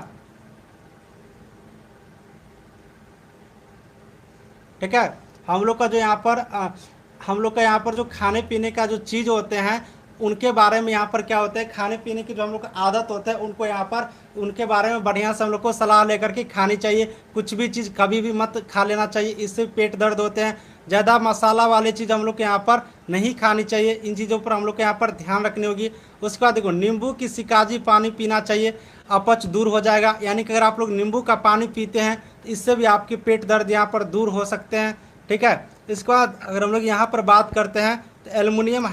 ठीक है, हम लोग का जो यहाँ पर हम लोग का यहाँ पर जो खाने पीने का जो चीज़ होते हैं उनके बारे में यहाँ पर क्या होता है, खाने पीने की जो हम लोग का आदत होता है उनको यहाँ पर उनके बारे में बढ़िया से हम लोग को सलाह लेकर के खानी चाहिए। कुछ भी चीज़ कभी भी मत खा लेना चाहिए, इससे पेट दर्द होते हैं। ज़्यादा मसाला वाली चीज़ हम लोग के यहाँ पर नहीं खानी चाहिए, इन चीज़ों पर हम लोग के यहाँ पर ध्यान रखनी होगी। उसके बाद देखो, नींबू की शिकाजी पानी पीना चाहिए, अपच दूर हो जाएगा। यानी कि अगर आप लोग नींबू का पानी पीते हैं तो इससे भी आपके पेट दर्द यहाँ पर दूर हो सकते हैं। ठीक है, इसके बाद अगर हम लोग यहाँ पर बात करते हैं तो एल्युमिनियम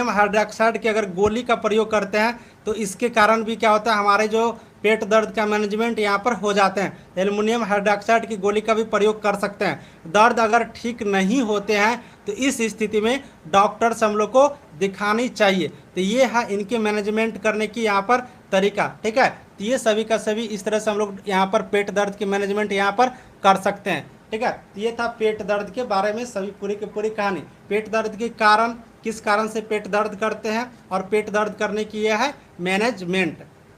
हाइड्रोक्साइड की अगर गोली का प्रयोग करते हैं तो इसके कारण भी क्या होता है, हमारे जो पेट दर्द का मैनेजमेंट यहाँ पर हो जाते हैं। एल्युमिनियम हाइड्रोक्साइड की गोली का भी प्रयोग कर सकते हैं। दर्द अगर ठीक नहीं होते हैं तो इस स्थिति में डॉक्टर से हम लोग को दिखानी चाहिए। तो ये है इनके मैनेजमेंट करने की यहाँ पर तरीका। ठीक है, तो ये सभी का सभी इस तरह से हम लोग यहाँ पर पेट दर्द की मैनेजमेंट यहाँ पर कर सकते हैं। ठीक है, तो ये था पेट दर्द के बारे में सभी पूरी की पूरी कहानी। पेट दर्द के कारण, किस कारण से पेट दर्द करते हैं, और पेट दर्द करने की यह है मैनेजमेंट।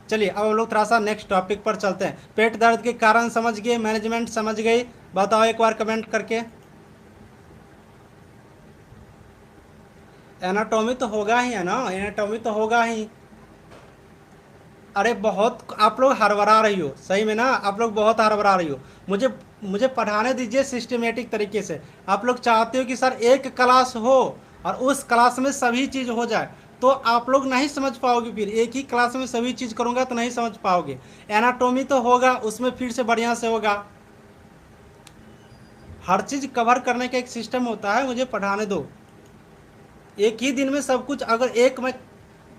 चलिए अब हम लोग थोड़ा सा नेक्स्ट टॉपिक पर चलते हैं। पेट दर्द के कारण समझ गए, मैनेजमेंट समझ गए, बताओ एक बार कमेंट करके। एनाटॉमी तो होगा ही है ना, एनाटॉमी तो होगा ही। अरे बहुत आप लोग हड़बड़ा रही हो, सही में ना, आप लोग बहुत हड़बड़ा रही हो। मुझे मुझे पढ़ाने दीजिए सिस्टमेटिक तरीके से। आप लोग चाहते हो कि सर एक क्लास हो और उस क्लास में सभी चीज़ हो जाए, तो आप लोग नहीं समझ पाओगे। फिर एक ही क्लास में सभी चीज़ करूँगा तो नहीं समझ पाओगे। एनाटॉमी तो होगा, उसमें फिर से बढ़िया से होगा। हर चीज़ कवर करने का एक सिस्टम होता है, मुझे पढ़ाने दो। एक ही दिन में सब कुछ, अगर एक मैं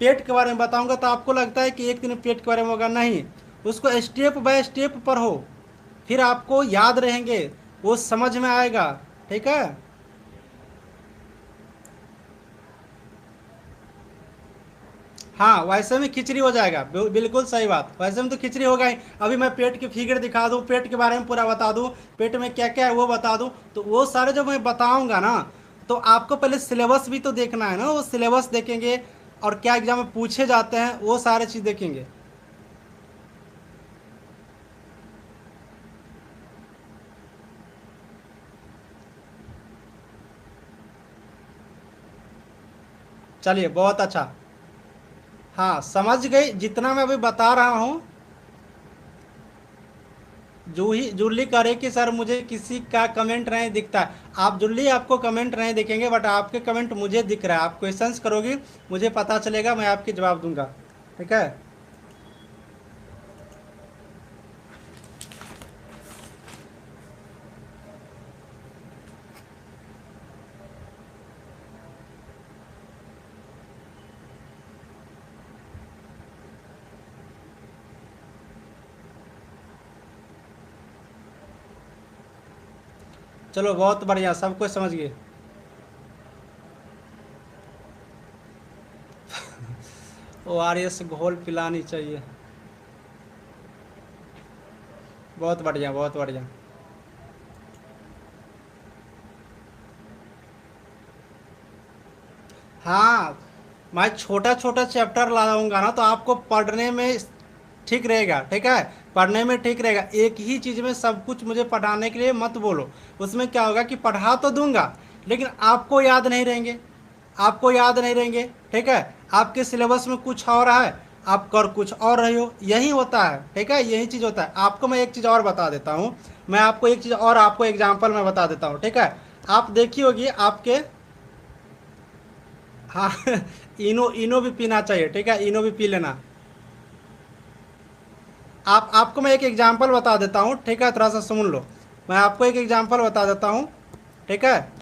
पेट के बारे में बताऊंगा तो आपको लगता है कि एक दिन में पेट के बारे में होगा, नहीं। उसको स्टेप बाय स्टेप पर हो, फिर आपको याद रहेंगे, वो समझ में आएगा। ठीक है। हाँ, वैसे में खिचड़ी हो जाएगा, बिल्कुल सही बात, वैसे में तो खिचड़ी होगा ही। अभी मैं पेट की फिगर दिखा दूँ, पेट के बारे में पूरा बता दूँ, पेट में क्या क्या है वो बता दूँ, तो वो सारे जब मैं बताऊँगा ना, तो आपको पहले सिलेबस भी तो देखना है ना, वो सिलेबस देखेंगे और क्या एग्जाम में पूछे जाते हैं वो सारे चीज़ देखेंगे। चलिए बहुत अच्छा। हाँ समझ गई, जितना मैं अभी बता रहा हूँ। जूही जुल्ली करे कि सर मुझे किसी का कमेंट नहीं दिखता है। आप जुल्ली, आपको कमेंट नहीं दिखेंगे, बट आपके कमेंट मुझे दिख रहा है। आप क्वेश्चंस करोगी, मुझे पता चलेगा, मैं आपके जवाब दूंगा। ठीक है। चलो बहुत बढ़िया, सब कुछ समझ गए। ओ आर एस घोल पिलानी चाहिए। बहुत बढ़िया, बहुत बढ़िया। हाँ, मैं छोटा छोटा चैप्टर लाऊंगा ना, तो आपको पढ़ने में ठीक रहेगा। ठीक है, पढ़ने में ठीक रहेगा। एक ही चीज़ में सब कुछ मुझे पढ़ाने के लिए मत बोलो। उसमें क्या होगा कि पढ़ा तो दूंगा, लेकिन आपको याद नहीं रहेंगे, आपको याद नहीं रहेंगे। ठीक है, आपके सिलेबस में कुछ और है, आप कर कुछ और रहे हो, यही होता है। ठीक है, यही चीज़ होता है। आपको मैं एक चीज़ और बता देता हूँ, मैं आपको एक चीज़ और, आपको एग्जाम्पल मैं बता देता हूँ। ठीक है, आप देखी होगी आपके, हाँ इनो इनो भी पीना चाहिए। ठीक है, इनो भी पी लेना। आप आपको मैं एक एग्जांपल बता देता हूँ। ठीक है, थोड़ा सा सुन लो, मैं आपको एक एग्जांपल बता देता हूँ। ठीक है,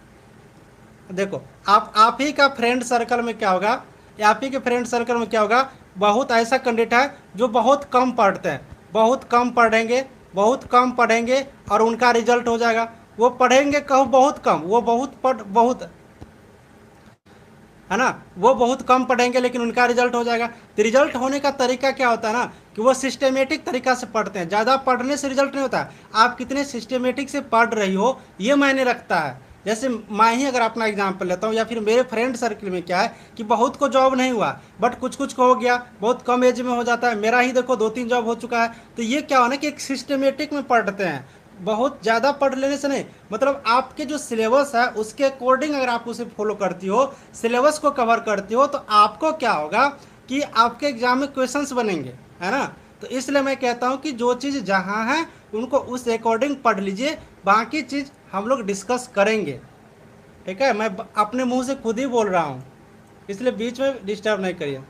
देखो, आप ही का फ्रेंड सर्कल में क्या होगा, या आप ही के फ्रेंड सर्कल में क्या होगा, बहुत ऐसा कैंडिडेट है जो बहुत कम पढ़ते हैं, बहुत कम पढ़ेंगे, बहुत कम पढ़ेंगे और उनका रिजल्ट हो जाएगा। वो पढ़ेंगे कहो बहुत कम, वो बहुत पढ़ बहुत, है ना, वो बहुत कम पढ़ेंगे लेकिन उनका रिजल्ट हो जाएगा। तो रिजल्ट होने का तरीका क्या होता है ना, कि वो सिस्टमेटिक तरीका से पढ़ते हैं। ज़्यादा पढ़ने से रिजल्ट नहीं होता, आप कितने सिस्टमेटिक से पढ़ रही हो ये मायने रखता है। जैसे मैं ही अगर अपना एग्जाम्पल लेता हूँ, या फिर मेरे फ्रेंड सर्कल में क्या है कि बहुत को जॉब नहीं हुआ, बट कुछ कुछ को हो गया, बहुत कम एज में हो जाता है। मेरा ही देखो 2-3 जॉब हो चुका है। तो ये क्या हो ना कि एक सिस्टमेटिक में पढ़ते हैं। बहुत ज़्यादा पढ़ लेने से नहीं, मतलब आपके जो सिलेबस है उसके अकॉर्डिंग अगर आप उसे फॉलो करती हो, सिलेबस को कवर करती हो, तो आपको क्या होगा कि आपके एग्जाम में क्वेश्चंस बनेंगे, है ना। तो इसलिए मैं कहता हूँ कि जो चीज़ जहाँ है उनको उस अकॉर्डिंग पढ़ लीजिए, बाकी चीज़ हम लोग डिस्कस करेंगे। ठीक है, मैं अपने मुंह से खुद ही बोल रहा हूँ, इसलिए बीच में डिस्टर्ब नहीं करिए।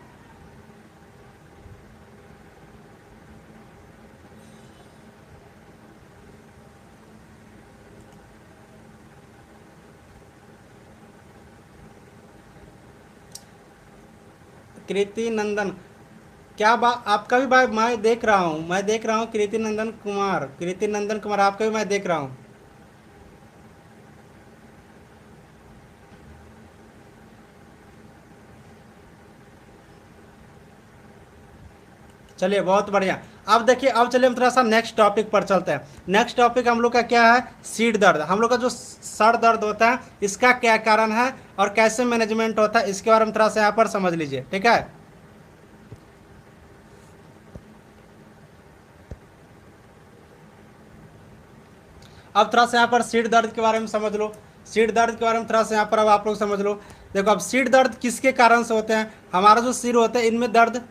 कृति नंदन, क्या बात, आपका भी भाई मैं देख रहा हूँ, मैं देख रहा हूँ। कृति नंदन कुमार, कृति नंदन कुमार, आपका भी मैं देख रहा हूँ। चलिए बहुत बढ़िया। अब देखिए, अब चलिए हम थोड़ा सा नेक्स्ट टॉपिक पर चलते हैं। नेक्स्ट टॉपिक हम लोग का क्या है, सीट दर्द। हम लोग का जो सर दर्द होता है इसका क्या कारण है और कैसे मैनेजमेंट होता है, इसके बारे में थोड़ा सा यहाँ पर समझ लीजिए। ठीक है, अब थोड़ा सा यहाँ पर सीट दर्द के बारे में समझ लो। सीट दर्द के बारे में थोड़ा सा यहाँ पर अब आप लोग समझ लो। देखो अब सीट दर्द किसके कारण से होते हैं, हमारा जो सिर होता है इनमें दर्द,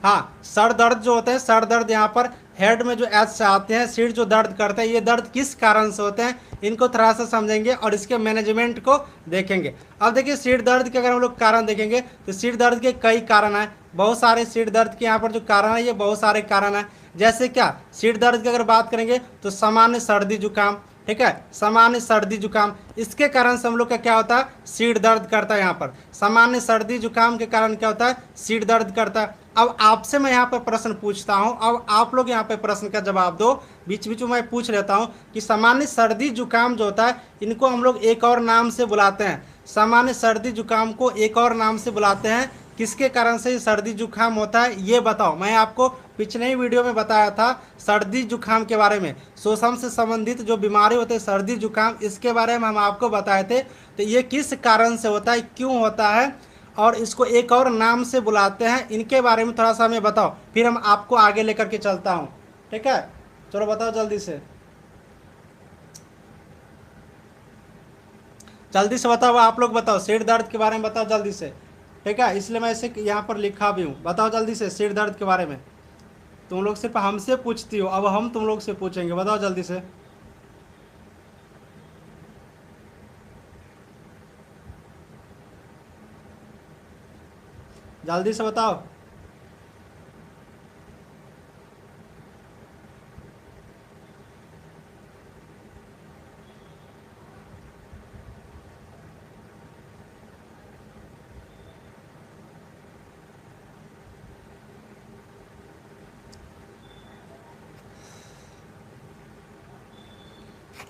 हाँ सर दर्द जो होते हैं, सर दर्द यहाँ पर हेड में जो एच से आते हैं, सिर जो दर्द करते हैं, ये दर्द किस कारण से होते हैं, इनको थोड़ा सा समझेंगे और इसके मैनेजमेंट को देखेंगे। अब देखिए सिर दर्द के अगर हम लोग कारण देखेंगे तो सिर दर्द के कई कारण हैं, बहुत सारे सिर दर्द के यहाँ पर जो कारण है ये बहुत सारे कारण हैं। जैसे क्या, सिर दर्द की अगर बात करेंगे तो सामान्य सर्दी जुकाम, ठीक है, सामान्य सर्दी जुकाम, इसके कारण से हम लोग का क्या होता है, सिर दर्द करता है। यहाँ पर सामान्य सर्दी जुकाम के कारण क्या होता है, सिर दर्द करता है। अब आपसे मैं यहाँ पर प्रश्न पूछता हूँ, अब आप लोग यहाँ पर प्रश्न का जवाब दो, बीच बीच में मैं पूछ लेता हूँ कि सामान्य सर्दी जुकाम जो होता है इनको हम लोग एक और नाम से बुलाते हैं, सामान्य सर्दी जुकाम को एक और नाम से बुलाते हैं, किसके कारण से सर्दी जुकाम होता है ये बताओ। मैं आपको पिछले ही वीडियो में बताया था सर्दी जुकाम के बारे में, श्वसन से संबंधित जो बीमारी होते हैं सर्दी जुकाम, इसके बारे में हम आपको बताए थे। तो ये किस कारण से होता है, क्यों होता है और इसको एक और नाम से बुलाते हैं, इनके बारे में थोड़ा सा हमें बताओ, फिर हम आपको आगे लेकर के चलता हूँ। ठीक है, चलो बताओ जल्दी से, जल्दी से बताओ, आप लोग बताओ सिर दर्द के बारे में बताओ जल्दी से। ठीक है, इसलिए मैं इसे यहाँ पर लिखा भी हूँ, बताओ जल्दी से सिर दर्द के बारे में। तुम लोग सिर्फ हमसे पूछती हो, अब हम तुम लोग से पूछेंगे, बताओ जल्दी से। जल्दी से बताओ।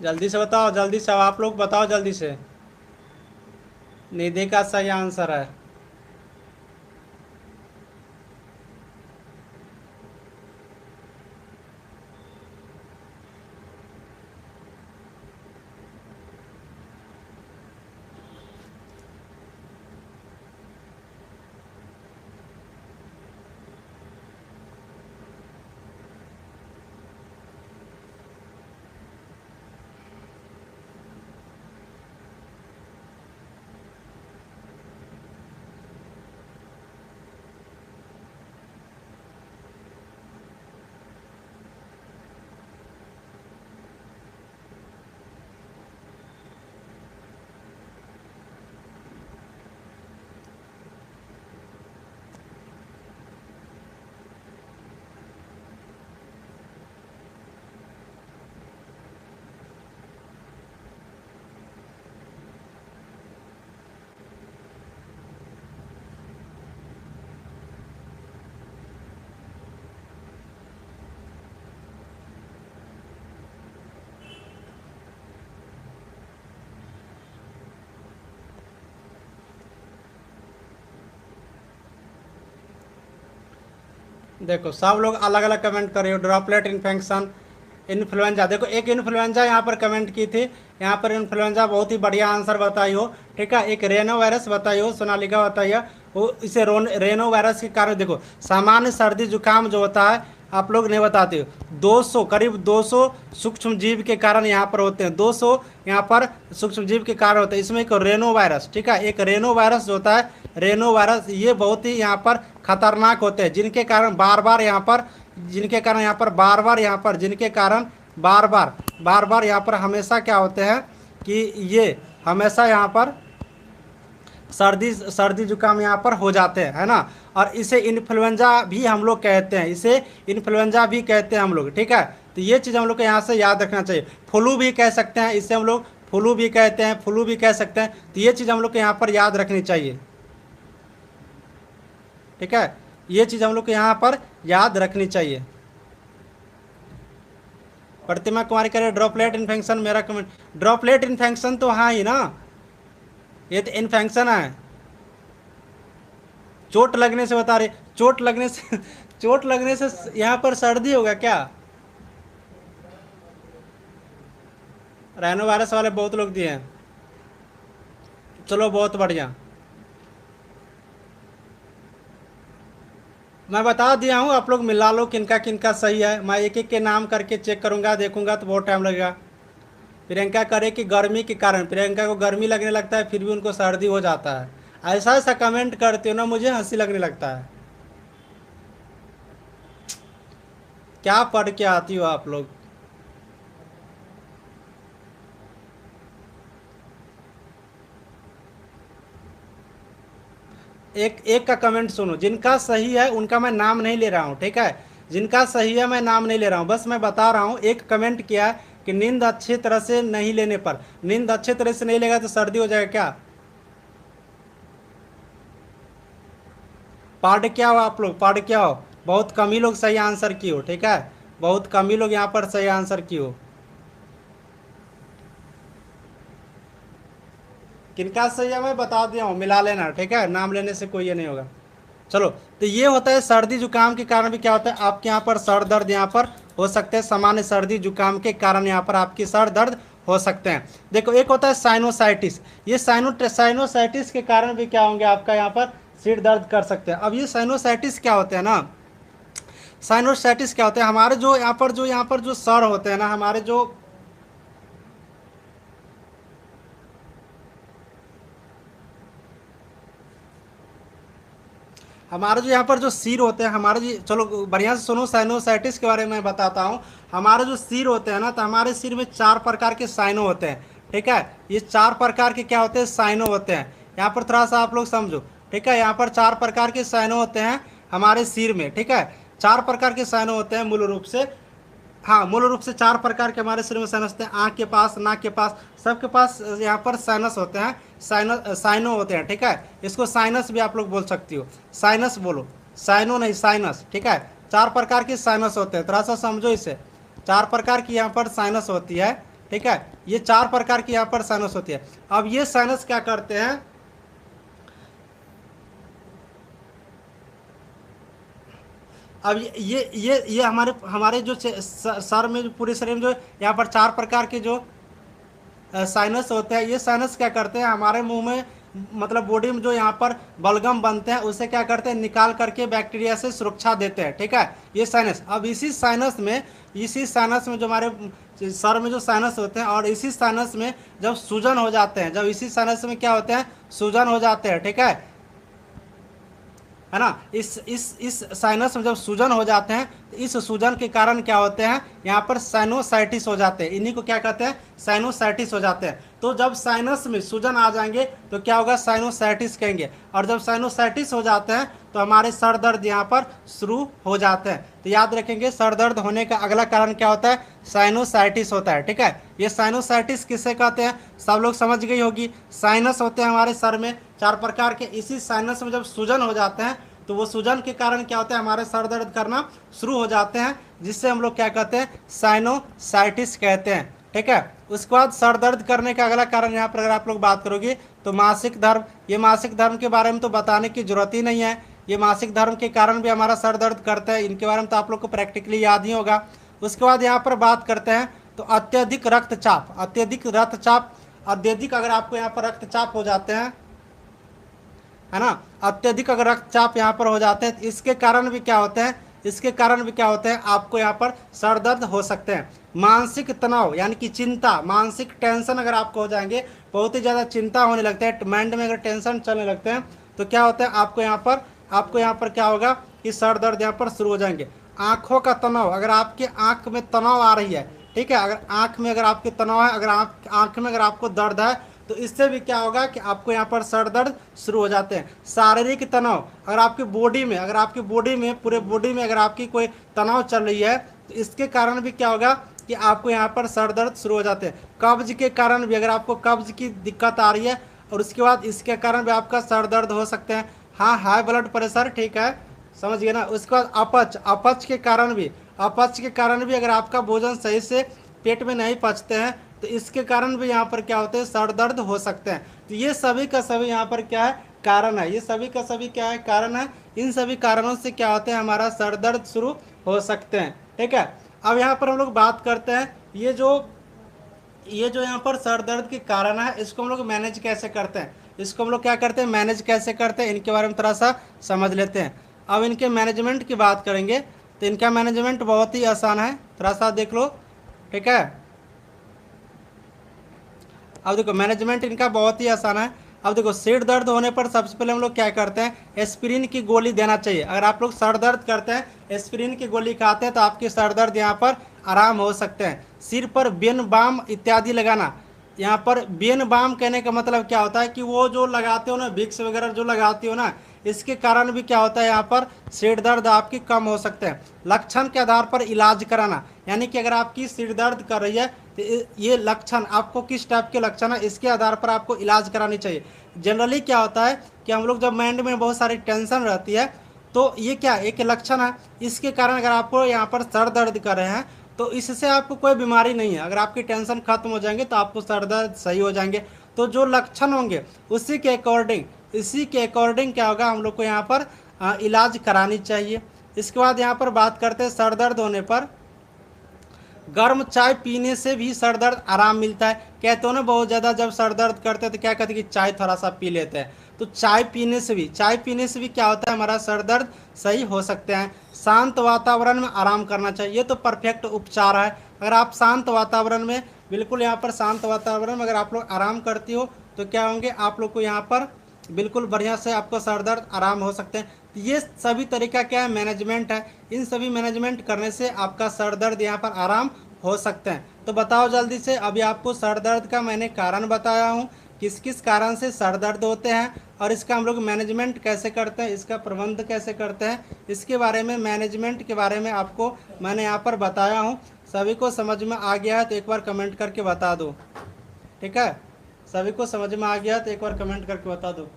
जल्दी से बताओ, जल्दी से, अब आप लोग बताओ जल्दी से। निधि का सही आंसर है। देखो सब लोग अलग अलग कमेंट कर रहे हो, ड्रॉपलेट इन्फेक्शन, इन्फ्लुएंजा। देखो एक इन्फ्लुएंजा यहाँ पर कमेंट की थी, यहाँ पर इन्फ्लुएंजा बहुत ही बढ़िया आंसर बताई हो। ठीक है, एक रेनो वायरस बताई हो, सोनालिका बताइए, वो इसे रेनो वायरस के कारण। देखो सामान्य सर्दी जुकाम जो होता है आप लोग नहीं बताते हो, 200 करीब 200 सूक्ष्म जीव के कारण यहाँ पर होते हैं, 200 यहाँ पर सूक्ष्म जीव के कारण होते हैं। इसमें एक रेनो वायरस, ठीक है, एक रेनो वायरस जो होता है, रेनो वायरस, ये बहुत ही यहाँ पर खतरनाक होते हैं, जिनके कारण बार बार यहाँ पर, जिनके कारण यहाँ पर बार बार यहाँ पर, जिनके कारण बार बार यहाँ पर हमेशा क्या होते हैं कि ये हमेशा यहाँ पर सर्दी जुकाम यहाँ पर हो जाते हैं, है ना। और इसे इन्फ्लुएंजा भी हम लोग कहते हैं, इसे इन्फ्लुएंजा भी कहते हैं हम लोग। ठीक है, तो ये चीज़ हम लोग को यहाँ से याद रखना चाहिए। फ्लू भी कह सकते हैं, इसे हम लोग फ्लू भी कहते हैं, फ्लू भी कह सकते हैं, तो ये चीज़ हम लोग को यहाँ पर याद रखनी चाहिए। ठीक है, ये चीज़ हम लोग को यहाँ पर याद रखनी चाहिए। प्रतिमा कुमारी कह रहे ड्रॉपलेट इन्फेक्शन, मेरा कमेंट, ड्रॉपलेट इन्फेक्शन तो हाँ ही ना, ये तो इन्फेक्शन है। चोट लगने से बता रहे, चोट लगने से चोट लगने से यहाँ पर सर्दी होगा क्या? राइनो वायरस वाले बहुत लोग दिए हैं, चलो बहुत बढ़िया, मैं बता दिया हूँ, आप लोग मिला लो किनका किनका सही है। मैं एक एक के नाम करके चेक करूँगा, देखूंगा तो बहुत टाइम लगेगा। प्रियंका करे कि गर्मी के कारण, प्रियंका को गर्मी लगने लगता है फिर भी उनको सर्दी हो जाता है। ऐसा ऐसा कमेंट करते हो ना, मुझे हंसी लगने लगता है। क्या पढ़ के आती हो आप लोग। एक एक का कमेंट सुनो, जिनका सही है उनका मैं नाम नहीं ले रहा हूँ, ठीक है। जिनका सही है मैं नाम नहीं ले रहा हूँ, बस मैं बता रहा हूँ। एक कमेंट किया है कि नींद अच्छी तरह से नहीं लेने पर, नींद अच्छे तरह से नहीं लेगा तो सर्दी हो जाएगा क्या। पढ़ क्या हो आप लोग, पढ़ क्या हो। बहुत कम ही लोग सही आंसर किए हो, ठीक है। बहुत कम ही लोग यहाँ पर सही आंसर किए हो। किनका सही है मैं बता दिया हूँ, मिला लेना, ठीक है। नाम लेने से कोई ये नहीं होगा। चलो, तो ये होता है सर्दी जुकाम के कारण भी क्या होता है आपके यहाँ पर सर दर्द यहाँ पर हो सकते हैं। सामान्य सर्दी जुकाम के कारण यहाँ पर आपकी सर दर्द हो सकते हैं। देखो, एक होता है साइनोसाइटिस। ये साइनोसाइटिस के कारण भी क्या होंगे आपका यहाँ पर सिर दर्द कर सकते हैं। अब ये साइनोसाइटिस क्या होते हैं ना, साइनोसाइटिस क्या होते हैं, हमारे जो सर होते हैं ना, हमारे जो यहाँ पर जो सिर होते हैं, हमारे जो, चलो बढ़िया से सुनो, साइनोसाइटिस के बारे में मैं बताता हूँ। हमारे जो सिर होते हैं ना, तो हमारे सिर में 4 प्रकार के साइनो होते हैं, ठीक है। ये 4 प्रकार के क्या होते हैं, साइनो होते हैं। यहाँ पर थोड़ा सा आप लोग समझो, ठीक है। यहाँ पर 4 प्रकार के साइनो होते हैं हमारे सिर में, ठीक है। 4 प्रकार के साइनो होते हैं मूल रूप से। हाँ, मूल रूप से 4 प्रकार के हमारे शरीर में साइनस होते हैं। आँख के पास, नाक के पास, सबके पास यहाँ पर साइनस होते हैं, साइनो होते हैं, ठीक है। इसको साइनस भी आप लोग बोल सकती हो, साइनस बोलो, साइनो नहीं साइनस, ठीक है। 4 प्रकार की साइनस होते हैं, थोड़ा सा समझो इसे। 4 प्रकार की यहाँ पर साइनस होती है, ठीक है। ये 4 प्रकार की यहाँ पर साइनस होती है। अब ये साइनस क्या करते हैं, अब ये हमारे हमारे जो सर में, जो पूरे शरीर में जो यहाँ पर 4 प्रकार के जो साइनस होते हैं, ये साइनस क्या करते हैं हमारे मुंह में, मतलब बॉडी में जो यहाँ पर बलगम बनते हैं उसे क्या करते हैं, निकाल करके बैक्टीरिया से सुरक्षा देते हैं, ठीक है। ये साइनस, अब इसी साइनस में जो हमारे सर में जो साइनस होते हैं, और इसी साइनस में जब सूजन हो जाते हैं, जब इसी साइनस में क्या होते हैं, सूजन हो जाते हैं, ठीक है ना। इस साइनस में जब सूजन हो जाते हैं, तो इस सूजन के कारण क्या होते हैं, यहाँ पर साइनोसाइटिस हो जाते हैं। इन्हीं को क्या कहते हैं, साइनोसाइटिस हो जाते हैं। तो जब साइनस में सूजन आ जाएंगे तो क्या होगा, साइनोसाइटिस कहेंगे। और जब साइनोसाइटिस हो जाते हैं तो हमारे सर दर्द यहाँ पर शुरू हो जाते हैं। तो याद रखेंगे, सर दर्द होने का अगला कारण क्या होता है, साइनोसाइटिस होता है, ठीक है। ये साइनोसाइटिस किसे कहते हैं, सब लोग समझ गई होगी। साइनस होते हैं हमारे सर में 4 प्रकार के, इसी साइनस में जब सूजन हो जाते हैं तो वो सूजन के कारण क्या होता है, हमारे सर दर्द करना शुरू हो जाते हैं, जिससे हम लोग क्या कहते हैं, साइनोसाइटिस कहते हैं, ठीक है। उसके बाद सर दर्द करने का अगला कारण यहाँ पर अगर आप लोग बात करोगे तो मासिक धर्म। ये मासिक धर्म के बारे में तो बताने की जरूरत ही नहीं है। ये मासिक धर्म के कारण भी हमारा सर दर्द करता है, इनके बारे में तो आप लोग को प्रैक्टिकली याद ही होगा। उसके बाद यहाँ पर बात करते हैं तो अत्यधिक रक्तचाप, अत्यधिक अगर आपको यहाँ पर रक्तचाप हो जाते हैं, है ना, अत्यधिक अगर रक्तचाप यहाँ पर हो जाते हैं, तो इसके कारण भी क्या होते हैं, आपको यहाँ पर सर दर्द हो सकते हैं। मानसिक तनाव यानी कि चिंता, मानसिक टेंशन अगर आपको हो जाएंगे, बहुत ही ज़्यादा चिंता होने लगता है, माइंड में अगर टेंशन चलने लगते हैं, तो क्या होता है, आपको यहाँ पर क्या होगा कि सर दर्द यहाँ पर शुरू हो जाएंगे। आँखों का तनाव, अगर आपके आँख में तनाव आ रही है, ठीक है, अगर आँख में अगर आपके तनाव है, अगर आँख में अगर आपको दर्द है, तो इससे भी क्या होगा कि आपको यहाँ पर सर दर्द शुरू हो जाते हैं। शारीरिक तनाव, अगर आपकी बॉडी में पूरे बॉडी में अगर आपकी कोई तनाव चल रही है, तो इसके कारण भी क्या होगा कि आपको यहाँ पर सर दर्द शुरू हो जाते हैं। कब्ज के कारण भी, अगर आपको कब्ज की दिक्कत आ रही है, और उसके बाद इसके कारण भी आपका सर दर्द हो सकते हैं। हाँ, हाई ब्लड प्रेशर, ठीक है, समझ गए ना। उसके बाद अपच के कारण भी अगर आपका भोजन सही से पेट में नहीं पचते हैं, तो इसके कारण भी यहाँ पर क्या होते हैं, सर दर्द हो सकते हैं। तो ये सभी का सभी यहाँ पर क्या है, कारण है। ये सभी का सभी क्या है, कारण है। इन सभी कारणों से क्या होते हैं, हमारा सर दर्द शुरू हो सकते हैं, ठीक है। अब यहाँ पर हम लोग बात करते हैं, ये जो यहाँ पर सर दर्द के कारण है, इसको हम लोग मैनेज कैसे करते हैं, इसको हम लोग क्या करते हैं, मैनेज कैसे करते हैं, इनके बारे में थोड़ा सा समझ लेते हैं। अब इनके मैनेजमेंट की बात करेंगे तो इनका मैनेजमेंट बहुत ही आसान है, थोड़ा सा देख लो, ठीक है। अब देखो मैनेजमेंट इनका बहुत ही आसान है। अब देखो सिर दर्द होने पर सबसे पहले हम लोग क्या करते हैं, एस्पिरिन की गोली देना चाहिए। अगर आप लोग सर दर्द करते हैं, एस्पिरिन की गोली खाते हैं तो आपकी सर दर्द यहाँ पर आराम हो सकते हैं। सिर पर बेन बाम इत्यादि लगाना, यहाँ पर बेन बाम कहने का मतलब क्या होता है कि वो जो लगाते हो ना, विक्स वगैरह जो लगाते हो ना, इसके कारण भी क्या होता है यहाँ पर सिर दर्द आपकी कम हो सकते हैं। लक्षण के आधार पर इलाज कराना, यानी कि अगर आपकी सिर दर्द कर रही है तो ये लक्षण आपको किस टाइप के लक्षण है, इसके आधार पर आपको इलाज करानी चाहिए। जनरली क्या होता है कि हम लोग जब माइंड में बहुत सारी टेंशन रहती है तो ये क्या एक लक्षण है, इसके कारण अगर आपको यहाँ पर सर दर्द कर रहे हैं तो इससे आपको कोई बीमारी नहीं है। अगर आपकी टेंशन खत्म हो जाएंगे तो आपको सर दर्द सही हो जाएंगे। तो जो लक्षण होंगे इसी के अकॉर्डिंग क्या होगा, हम लोग को यहाँ पर इलाज करानी चाहिए। इसके बाद यहाँ पर बात करते हैं सर दर्द होने पर गर्म चाय पीने से भी सर दर्द आराम मिलता है। कहते हो ना बहुत ज़्यादा जब सर दर्द करते हैं तो क्या कहते हैं कि चाय थोड़ा सा पी लेते हैं, तो चाय पीने से भी क्या होता है, हमारा सर दर्द सही हो सकते हैं। शांत वातावरण में आराम करना चाहिए, ये तो परफेक्ट उपचार है। अगर आप शांत वातावरण में, बिल्कुल यहाँ पर शांत वातावरण में अगर आप लोग आराम करती हो तो क्या होंगे, आप लोग को यहाँ पर बिल्कुल बढ़िया से आपको सर दर्द आराम हो सकते हैं। ये सभी तरीका क्या है, मैनेजमेंट है। इन सभी मैनेजमेंट करने से आपका सर दर्द यहाँ पर आराम हो सकते हैं। तो बताओ जल्दी से, अभी आपको सर दर्द का मैंने कारण बताया हूँ, किस किस कारण से सर दर्द होते हैं और इसका हम लोग मैनेजमेंट कैसे करते हैं, इसका प्रबंध कैसे करते हैं, इसके बारे में मैनेजमेंट के बारे में आपको मैंने यहाँ पर बताया हूँ। सभी को समझ में आ गया है तो एक बार कमेंट करके बता दो, ठीक है। सभी को समझ में आ गया तो एक बार कमेंट करके बता दो।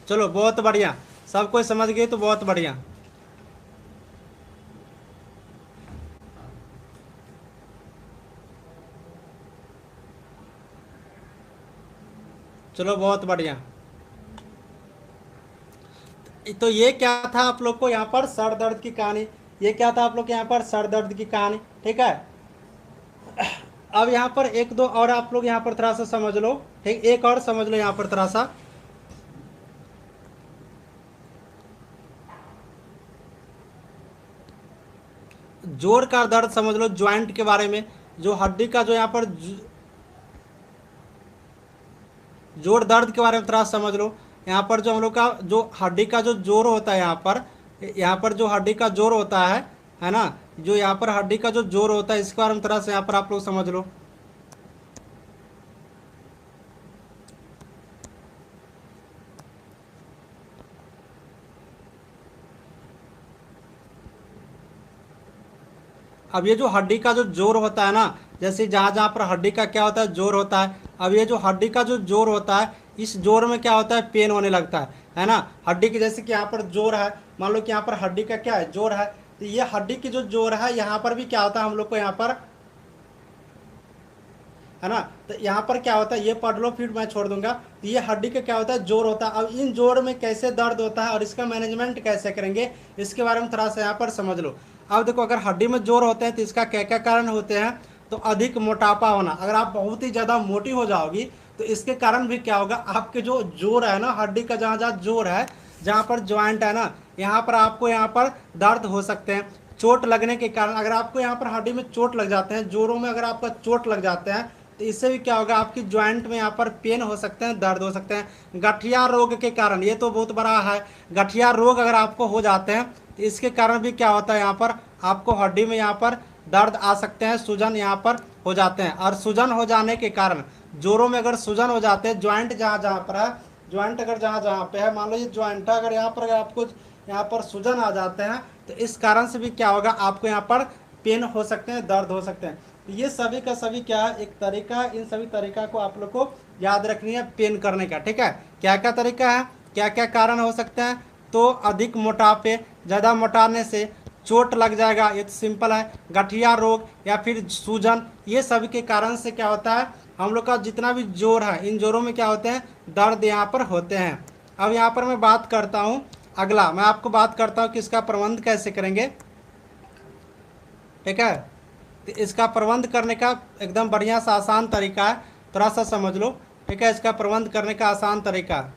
चलो बहुत बढ़िया, सब कोई समझ गए तो बहुत बढ़िया। चलो बहुत बढ़िया। तो ये क्या था आप लोग को यहाँ पर सर दर्द की कहानी, ये क्या था आप लोग के यहाँ पर सर दर्द की कहानी, ठीक है। अब यहाँ पर एक दो और आप लोग यहाँ पर थोड़ा सा समझ लो, ठीक, एक और समझ लो यहाँ पर थोड़ा सा। जोड़ का दर्द समझ लो, ज्वाइंट के बारे में, जो हड्डी का जो यहाँ पर जोड़ दर्द के बारे में थोड़ा समझ लो। यहाँ पर जो हम लोग का जो हड्डी का जो जोड़ होता है, यहाँ पर जो हड्डी का जोड़ होता है ना, जो यहाँ पर हड्डी का जो जोड़ होता है इसके बारे में थोड़ा सा यहाँ पर आप लोग समझ लो। अब ये जो हड्डी का जो जोड़ होता है ना, जैसे जहाँ जहाँ पर हड्डी का क्या होता है, जोड़ होता है। अब ये जो हड्डी का जो जोड़ होता है, इस जोड़ में क्या होता है, पेन होने लगता है ना। हड्डी की जैसे कि यहाँ पर जोड़ है, मान लो कि यहाँ पर हड्डी का क्या है, जोड़ है, तो ये हड्डी की जो जोड़ है यहाँ पर भी क्या होता है हम लोग को यहाँ पर, है ना। तो यहाँ पर क्या होता है, ये पढ़ लो फिर मैं छोड़ दूंगा। तो ये हड्डी का क्या होता है, जोड़ होता है। अब इन जोड़ में कैसे दर्द होता है और इसका मैनेजमेंट कैसे करेंगे, इसके बारे में थोड़ा सा यहाँ पर समझ लो। अब देखो, अगर हड्डी में जोड़ होते हैं तो इसका क्या क्या कारण होते हैं, तो अधिक मोटापा होना। अगर आप बहुत ही ज़्यादा मोटी हो जाओगी तो इसके कारण भी क्या होगा, आपके जो जोड़ है ना, हड्डी का जहाँ जहाँ जोड़ है, जहाँ पर ज्वाइंट है ना, यहाँ पर आपको यहाँ पर दर्द हो सकते हैं। चोट लगने के कारण, अगर आपको यहाँ पर हड्डी में चोट लग जाते हैं, जोड़ों में अगर आपका चोट लग जाते हैं तो इससे भी क्या होगा, आपकी ज्वाइंट में यहाँ पर पेन हो सकते हैं, दर्द हो सकते हैं। गठिया रोग के कारण, ये तो बहुत बड़ा है, गठिया रोग अगर आपको हो जाते हैं तो इसके कारण भी क्या होता है, यहाँ पर आपको हड्डी में यहाँ पर दर्द आ सकते हैं, सूजन यहाँ पर हो जाते हैं। और सूजन हो जाने के कारण, जोड़ों में अगर सूजन हो जाते हैं, ज्वाइंट जहाँ जहाँ पर है, ज्वाइंट अगर जहाँ जहाँ पे है, मान लो ये ज्वाइंट है, अगर यहाँ पर आपको यहाँ पर सूजन आ जाते हैं तो इस कारण से भी क्या होगा, आपको यहाँ पर पेन हो सकते हैं, दर्द हो सकते हैं। तो ये सभी का सभी क्या है, एक तरीका, इन सभी तरीका को आप लोग को याद रखनी है पेन करने का, ठीक है। क्या क्या तरीका है, क्या क्या कारण हो सकते हैं, तो अधिक मोटापे, ज़्यादा मोटाने से, चोट लग जाएगा, ये तो सिंपल है। गठिया रोग या फिर सूजन, ये सभी के कारण से क्या होता है, हम लोग का जितना भी जोड़ है इन जोड़ों में क्या होते हैं, दर्द यहाँ पर होते हैं। अब यहाँ पर मैं बात करता हूँ अगला, मैं आपको बात करता हूँ कि इसका प्रबंध कैसे करेंगे। ठीक है, तो इसका प्रबंध करने का एकदम बढ़िया सा आसान तरीका है, थोड़ा सा समझ लो। ठीक है, इसका प्रबंध करने का आसान तरीका।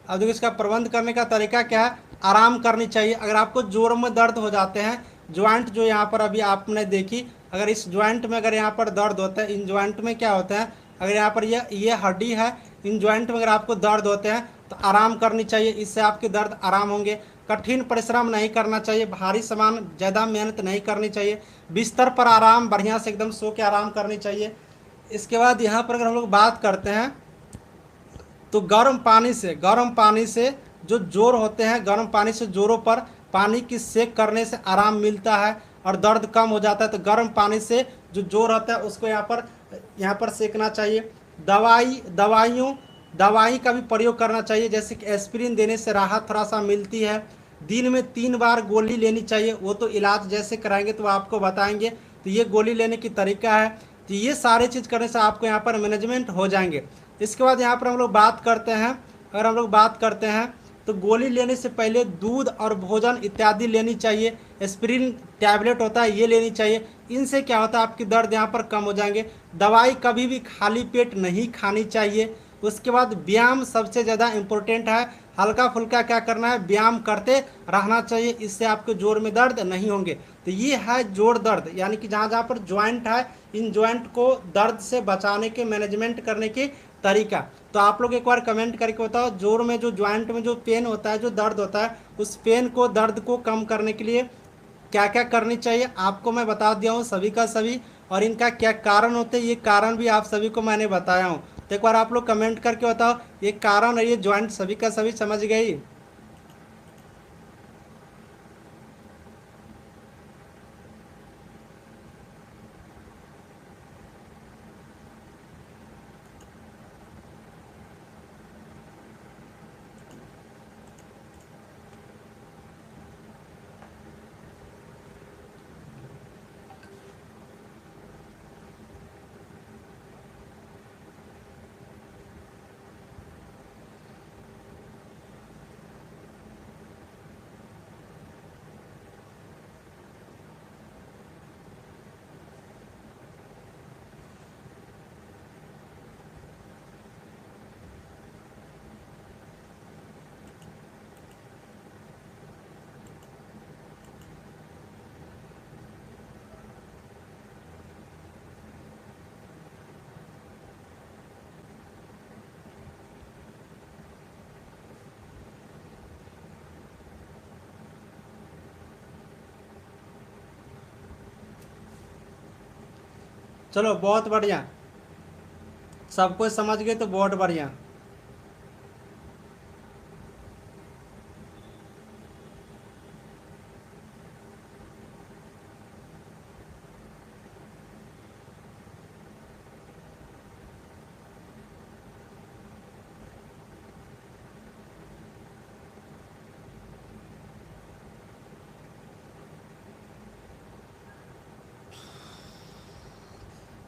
अब देखो इसका प्रबंध करने का तरीका क्या है, आराम करनी चाहिए। अगर आपको जोड़ों में दर्द हो जाते हैं, ज्वाइंट जो यहाँ पर अभी आपने देखी, अगर इस ज्वाइंट में अगर यहाँ पर दर्द होता है, इन ज्वाइंट में क्या होता है, अगर यहाँ पर ये हड्डी है, इन ज्वाइंट में अगर आपको दर्द होते हैं तो आराम करनी चाहिए, इससे आपके दर्द आराम होंगे। कठिन परिश्रम नहीं करना चाहिए, भारी सामान ज़्यादा मेहनत नहीं करनी चाहिए, बिस्तर पर आराम बढ़िया से एकदम सो के आराम करनी चाहिए। इसके बाद यहाँ पर अगर हम लोग बात करते हैं तो गर्म पानी से जो जोड़ होते हैं, गर्म पानी से जोड़ों पर पानी की सेक करने से आराम मिलता है और दर्द कम हो जाता है। तो गर्म पानी से जो जोड़ होता है उसको यहाँ पर सेकना चाहिए। दवाई का भी प्रयोग करना चाहिए, जैसे कि एस्पिरिन देने से राहत थोड़ा सा मिलती है। दिन में 3 बार गोली लेनी चाहिए, वो तो इलाज जैसे कराएंगे तो आपको बताएंगे। तो ये गोली लेने की तरीका है। तो ये सारे चीज़ करने से आपको यहाँ पर मैनेजमेंट हो जाएंगे। इसके बाद यहाँ पर हम लोग बात करते हैं, अगर हम लोग बात करते हैं तो गोली लेने से पहले दूध और भोजन इत्यादि लेनी चाहिए। एस्पिरिन टैबलेट होता है ये लेनी चाहिए, इनसे क्या होता है आपकी दर्द यहाँ पर कम हो जाएंगे। दवाई कभी भी खाली पेट नहीं खानी चाहिए। उसके बाद व्यायाम सबसे ज़्यादा इम्पोर्टेंट है, हल्का फुल्का क्या करना है, व्यायाम करते रहना चाहिए, इससे आपके जोड़ में दर्द नहीं होंगे। तो ये है जोड़ दर्द, यानी कि जहाँ जहाँ पर ज्वाइंट है, इन ज्वाइंट को दर्द से बचाने के, मैनेजमेंट करने के तरीका। तो आप लोग एक बार कमेंट करके बताओ, जोड़ में जो ज्वाइंट में जो पेन होता है, जो दर्द होता है, उस पेन को, दर्द को कम करने के लिए क्या क्या करनी चाहिए। आपको मैं बता दिया हूँ सभी का सभी, और इनका क्या कारण होते हैं, ये कारण भी आप सभी को मैंने बताया हूँ। तो एक बार आप लोग कमेंट करके बताओ, ये कारण और ये ज्वाइंट सभी का सभी समझ गई। चलो बहुत बढ़िया, सब कुछ समझ गए तो बहुत बढ़िया।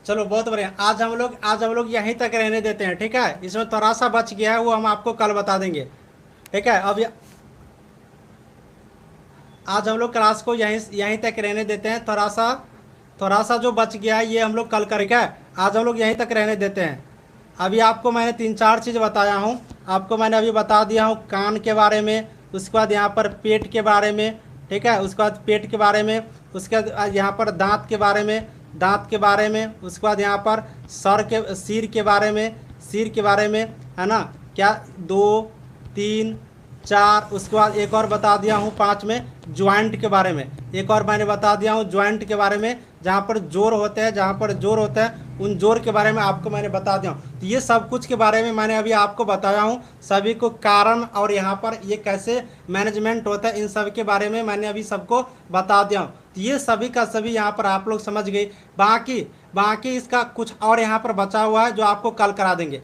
चलो बहुत बढ़िया, आज हम लोग यहीं तक रहने देते हैं। ठीक है, इसमें थोड़ा सा बच गया है, वो हम आपको कल बता देंगे। ठीक है, अब आज हम लोग क्लास को यहीं यहीं तक रहने देते हैं। थोड़ा सा जो बच गया है ये हम लोग कल करेंगे। आज हम लोग यहीं तक रहने देते हैं। अभी आपको मैंने 3-4 चीज़ बताया हूँ, आपको मैंने अभी बता दिया हूँ कान के बारे में, उसके बाद यहाँ पर पेट के बारे में। ठीक है, उसके बाद पेट के बारे में, उसके बाद यहाँ पर दांत के बारे में, उसके बाद यहाँ पर सिर के बारे में, है ना, क्या 2 3 4। उसके बाद एक और बता दिया हूँ 5 में ज्वाइंट के बारे में, एक और मैंने बता दिया हूँ ज्वाइंट के बारे में, जहाँ पर जोड़ होते हैं, उन जोड़ के बारे में आपको मैंने बता दिया हूँ। तो ये सब कुछ के बारे में मैंने अभी आपको बताया हूँ, सभी को कारण और यहाँ पर ये कैसे मैनेजमेंट होता है, इन सब के बारे में मैंने अभी सबको बता दिया हूँ। तो ये सभी का सभी यहाँ पर आप लोग समझ गए। बाकी इसका कुछ और यहाँ पर बचा हुआ है जो आपको कल करा देंगे।